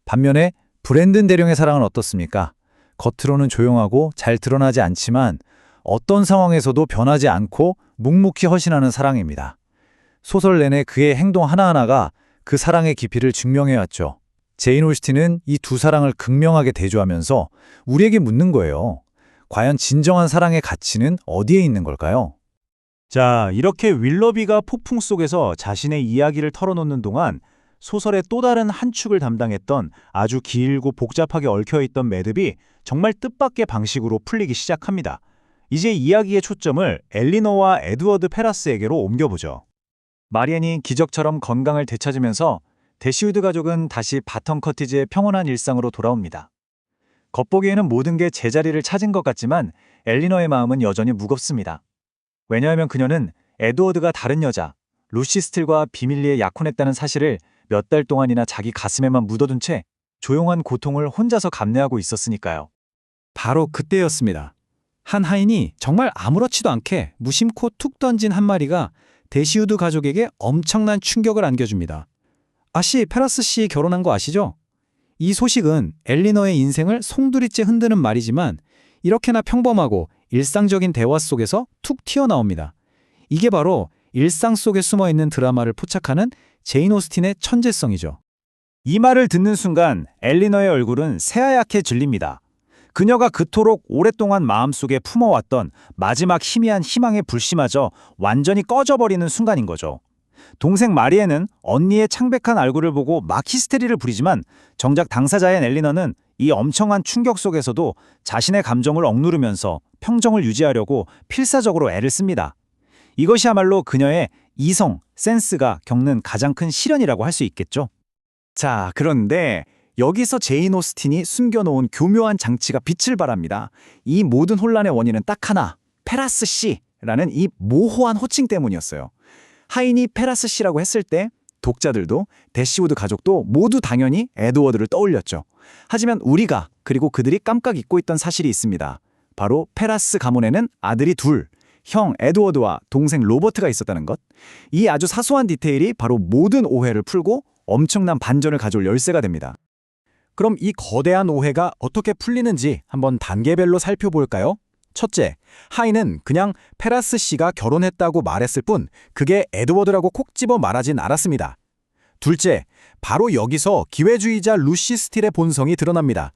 반면에 브랜든 대령의 사랑은 어떻습니까? 겉으로는 조용하고 잘 드러나지 않지만 어떤 상황에서도 변하지 않고 묵묵히 헌신하는 사랑입니다. 소설 내내 그의 행동 하나하나가 그 사랑의 깊이를 증명해왔죠. 제인 오스틴은 이 두 사랑을 극명하게 대조하면서 우리에게 묻는 거예요. 과연 진정한 사랑의 가치는 어디에 있는 걸까요? 자, 이렇게 윌러비가 폭풍 속에서 자신의 이야기를 털어놓는 동안 소설의 또 다른 한 축을 담당했던 아주 길고 복잡하게 얽혀있던 매듭이 정말 뜻밖의 방식으로 풀리기 시작합니다. 이제 이야기의 초점을 엘리너와 에드워드 페라스에게로 옮겨보죠. 마리엔이 기적처럼 건강을 되찾으면서 대시우드 가족은 다시 바텀 커티지의 평온한 일상으로 돌아옵니다. 겉보기에는 모든 게 제자리를 찾은 것 같지만 엘리너의 마음은 여전히 무겁습니다. 왜냐하면 그녀는 에드워드가 다른 여자, 루시 스틸과 비밀리에 약혼했다는 사실을 몇 달 동안이나 자기 가슴에만 묻어둔 채 조용한 고통을 혼자서 감내하고 있었으니까요. 바로 그때였습니다. 한 하인이 정말 아무렇지도 않게 무심코 툭 던진 한 마리가 대시우드 가족에게 엄청난 충격을 안겨줍니다. 아씨, 페라스 씨 결혼한 거 아시죠? 이 소식은 엘리너의 인생을 송두리째 흔드는 말이지만 이렇게나 평범하고 일상적인 대화 속에서 툭 튀어나옵니다. 이게 바로 일상 속에 숨어있는 드라마를 포착하는 제인 오스틴의 천재성이죠. 이 말을 듣는 순간 엘리너의 얼굴은 새하얗게 질립니다. 그녀가 그토록 오랫동안 마음속에 품어왔던 마지막 희미한 희망의 불씨마저 완전히 꺼져버리는 순간인 거죠. 동생 마리에는 언니의 창백한 얼굴을 보고 막 히스테리를 부리지만 정작 당사자인 엘리너는 이 엄청난 충격 속에서도 자신의 감정을 억누르면서 평정을 유지하려고 필사적으로 애를 씁니다. 이것이야말로 그녀의 이성, 센스가 겪는 가장 큰 시련이라고 할 수 있겠죠. 자, 그런데 여기서 제인 오스틴이 숨겨놓은 교묘한 장치가 빛을 발합니다. 이 모든 혼란의 원인은 딱 하나, 페라스 씨라는 이 모호한 호칭 때문이었어요. 하인이 페라스 씨라고 했을 때 독자들도 대시우드 가족도 모두 당연히 에드워드를 떠올렸죠. 하지만 우리가 그리고 그들이 깜빡 잊고 있던 사실이 있습니다. 바로 페라스 가문에는 아들이 둘, 형 에드워드와 동생 로버트가 있었다는 것. 이 아주 사소한 디테일이 바로 모든 오해를 풀고 엄청난 반전을 가져올 열쇠가 됩니다. 그럼 이 거대한 오해가 어떻게 풀리는지 한번 단계별로 살펴볼까요? 첫째, 하인은 그냥 페라스 씨가 결혼했다고 말했을 뿐 그게 에드워드라고 콕 집어 말하진 않았습니다. 둘째, 바로 여기서 기회주의자 루시 스틸의 본성이 드러납니다.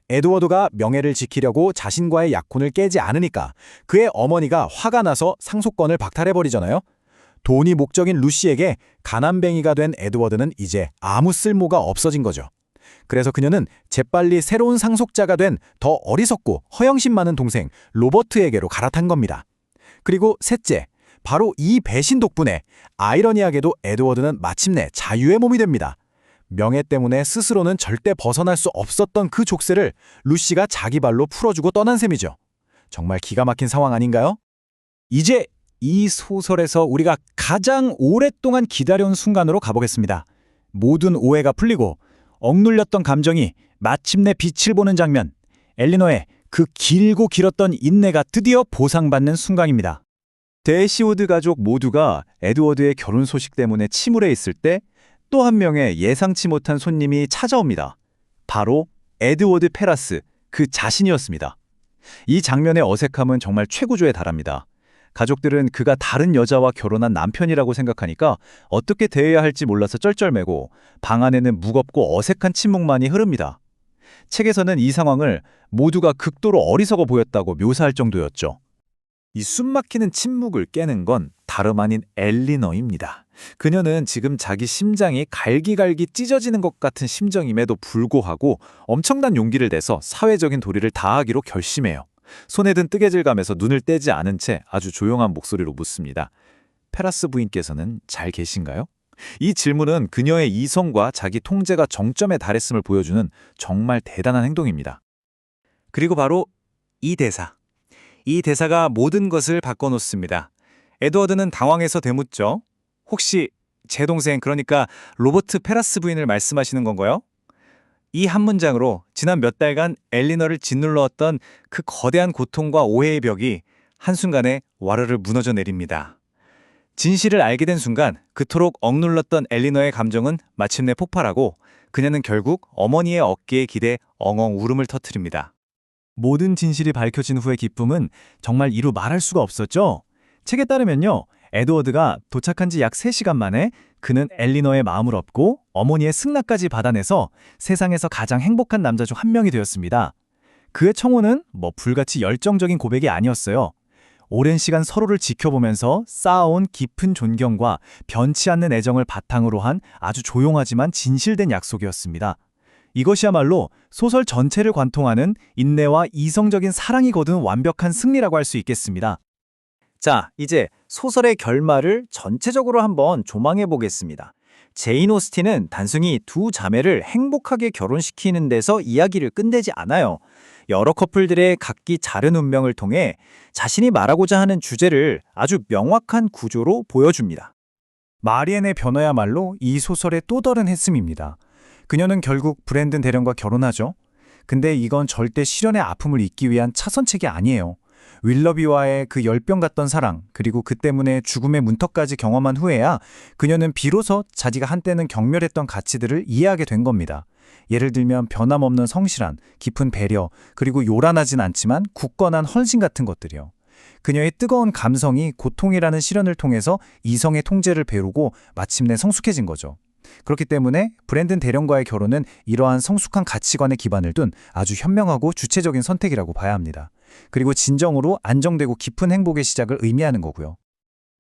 에드워드가 명예를 지키려고 자신과의 약혼을 깨지 않으니까 그의 어머니가 화가 나서 상속권을 박탈해버리잖아요. 돈이 목적인 루시에게 가난뱅이가 된 에드워드는 이제 아무 쓸모가 없어진 거죠. 그래서 그녀는 재빨리 새로운 상속자가 된 더 어리석고 허영심 많은 동생 로버트에게로 갈아탄 겁니다. 그리고 셋째, 바로 이 배신 덕분에 아이러니하게도 에드워드는 마침내 자유의 몸이 됩니다. 명예 때문에 스스로는 절대 벗어날 수 없었던 그 족쇄를 루시가 자기 발로 풀어주고 떠난 셈이죠. 정말 기가 막힌 상황 아닌가요? 이제 이 소설에서 우리가 가장 오랫동안 기다려온 순간으로 가보겠습니다. 모든 오해가 풀리고 억눌렸던 감정이 마침내 빛을 보는 장면. 엘리너의 그 길고 길었던 인내가 드디어 보상받는 순간입니다. 대시우드 가족 모두가 에드워드의 결혼 소식 때문에 침울해 있을 때 또 한 명의 예상치 못한 손님이 찾아옵니다. 바로 에드워드 페라스, 그 자신이었습니다. 이 장면의 어색함은 정말 최고조에 달합니다. 가족들은 그가 다른 여자와 결혼한 남편이라고 생각하니까 어떻게 대해야 할지 몰라서 쩔쩔매고 방 안에는 무겁고 어색한 침묵만이 흐릅니다. 책에서는 이 상황을 모두가 극도로 어리석어 보였다고 묘사할 정도였죠. 이 숨막히는 침묵을 깨는 건 다름 아닌 엘리너입니다. 그녀는 지금 자기 심장이 갈기갈기 찢어지는 것 같은 심정임에도 불구하고 엄청난 용기를 내서 사회적인 도리를 다하기로 결심해요. 손에 든 뜨개질감에서 눈을 떼지 않은 채 아주 조용한 목소리로 묻습니다. 페라스 부인께서는 잘 계신가요? 이 질문은 그녀의 이성과 자기 통제가 정점에 달했음을 보여주는 정말 대단한 행동입니다. 그리고 바로 이 대사. 이 대사가 모든 것을 바꿔놓습니다. 에드워드는 당황해서 되묻죠. 혹시 제 동생, 그러니까 로버트 페라스 부인을 말씀하시는 건가요? 이 한 문장으로 지난 몇 달간 엘리너를 짓눌러왔던 그 거대한 고통과 오해의 벽이 한순간에 와르르 무너져 내립니다. 진실을 알게 된 순간 그토록 억눌렀던 엘리너의 감정은 마침내 폭발하고 그녀는 결국 어머니의 어깨에 기대 엉엉 울음을 터뜨립니다. 모든 진실이 밝혀진 후의 기쁨은 정말 이루 말할 수가 없었죠. 책에 따르면요, 에드워드가 도착한 지 약 3시간 만에 그는 엘리너의 마음을 얻고 어머니의 승낙까지 받아내서 세상에서 가장 행복한 남자 중 한 명이 되었습니다. 그의 청혼은 불같이 열정적인 고백이 아니었어요. 오랜 시간 서로를 지켜보면서 쌓아온 깊은 존경과 변치 않는 애정을 바탕으로 한 아주 조용하지만 진실된 약속이었습니다. 이것이야말로 소설 전체를 관통하는 인내와 이성적인 사랑이 거둔 완벽한 승리라고 할 수 있겠습니다. 자, 이제 소설의 결말을 전체적으로 한번 조망해 보겠습니다. 제인 오스틴은 단순히 두 자매를 행복하게 결혼시키는 데서 이야기를 끝내지 않아요. 여러 커플들의 각기 다른 운명을 통해 자신이 말하고자 하는 주제를 아주 명확한 구조로 보여줍니다. 마리엔의 변화야말로 이 소설의 또 다른 핵심입니다. 그녀는 결국 브랜든 대령과 결혼하죠. 근데 이건 절대 실연의 아픔을 잊기 위한 차선책이 아니에요. 윌러비와의 그 열병 같던 사랑, 그리고 그 때문에 죽음의 문턱까지 경험한 후에야 그녀는 비로소 자기가 한때는 경멸했던 가치들을 이해하게 된 겁니다. 예를 들면 변함없는 성실한, 깊은 배려, 그리고 요란하진 않지만 굳건한 헌신 같은 것들이요. 그녀의 뜨거운 감성이 고통이라는 시련을 통해서 이성의 통제를 배우고 마침내 성숙해진 거죠. 그렇기 때문에 브랜든 대령과의 결혼은 이러한 성숙한 가치관에 기반을 둔 아주 현명하고 주체적인 선택이라고 봐야 합니다. 그리고 진정으로 안정되고 깊은 행복의 시작을 의미하는 거고요.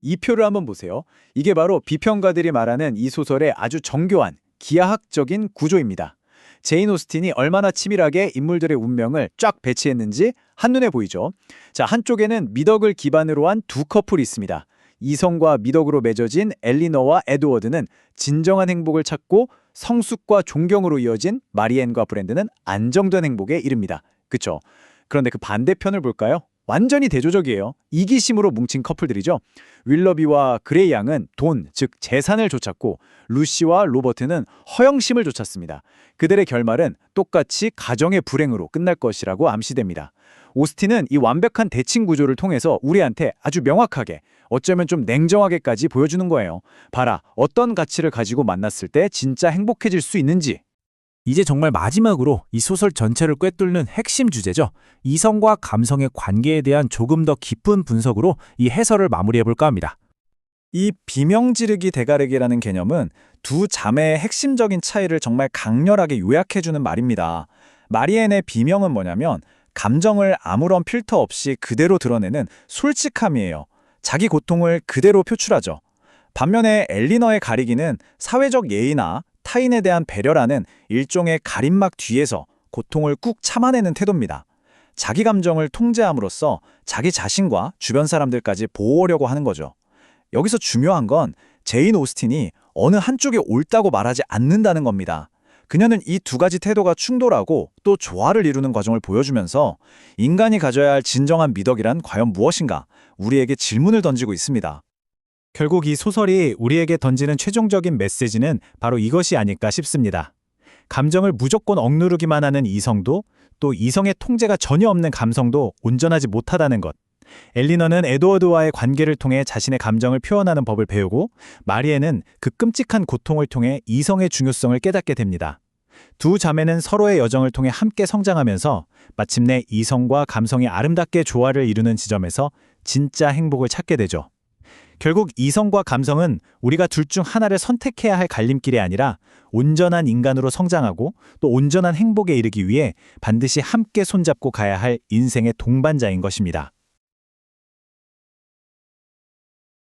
이 표를 한번 보세요. 이게 바로 비평가들이 말하는 이 소설의 아주 정교한 기하학적인 구조입니다. 제인 오스틴이 얼마나 치밀하게 인물들의 운명을 쫙 배치했는지 한눈에 보이죠. 자, 한쪽에는 미덕을 기반으로 한 두 커플이 있습니다. 이성과 미덕으로 맺어진 엘리너와 에드워드는 진정한 행복을 찾고 성숙과 존경으로 이어진 마리엔과 브랜드는 안정된 행복에 이릅니다. 그쵸? 그런데 그 반대편을 볼까요? 완전히 대조적이에요. 이기심으로 뭉친 커플들이죠. 윌러비와 그레이 양은 돈, 즉 재산을 좇았고 루시와 로버트는 허영심을 좇았습니다. 그들의 결말은 똑같이 가정의 불행으로 끝날 것이라고 암시됩니다. 오스틴은 이 완벽한 대칭 구조를 통해서 우리한테 아주 명확하게, 어쩌면 좀 냉정하게까지 보여주는 거예요. 봐라, 어떤 가치를 가지고 만났을 때 진짜 행복해질 수 있는지. 이제 정말 마지막으로 이 소설 전체를 꿰뚫는 핵심 주제죠. 이성과 감성의 관계에 대한 조금 더 깊은 분석으로 이 해설을 마무리해볼까 합니다. 이 비명지르기 대가르기라는 개념은 두 자매의 핵심적인 차이를 정말 강렬하게 요약해주는 말입니다. 마리엔의 비명은 뭐냐면 감정을 아무런 필터 없이 그대로 드러내는 솔직함이에요. 자기 고통을 그대로 표출하죠. 반면에 엘리너의 가리기는 사회적 예의나 타인에 대한 배려라는 일종의 가림막 뒤에서 고통을 꾹 참아내는 태도입니다. 자기 감정을 통제함으로써 자기 자신과 주변 사람들까지 보호하려고 하는 거죠. 여기서 중요한 건 제인 오스틴이 어느 한쪽이 옳다고 말하지 않는다는 겁니다. 그녀는 이 두 가지 태도가 충돌하고 또 조화를 이루는 과정을 보여주면서 인간이 가져야 할 진정한 미덕이란 과연 무엇인가 우리에게 질문을 던지고 있습니다. 결국 이 소설이 우리에게 던지는 최종적인 메시지는 바로 이것이 아닐까 싶습니다. 감정을 무조건 억누르기만 하는 이성도, 또 이성의 통제가 전혀 없는 감성도 온전하지 못하다는 것. 엘리너는 에드워드와의 관계를 통해 자신의 감정을 표현하는 법을 배우고, 마리에는 그 끔찍한 고통을 통해 이성의 중요성을 깨닫게 됩니다. 두 자매는 서로의 여정을 통해 함께 성장하면서 마침내 이성과 감성이 아름답게 조화를 이루는 지점에서 진짜 행복을 찾게 되죠. 결국 이성과 감성은 우리가 둘 중 하나를 선택해야 할 갈림길이 아니라 온전한 인간으로 성장하고 또 온전한 행복에 이르기 위해 반드시 함께 손잡고 가야 할 인생의 동반자인 것입니다.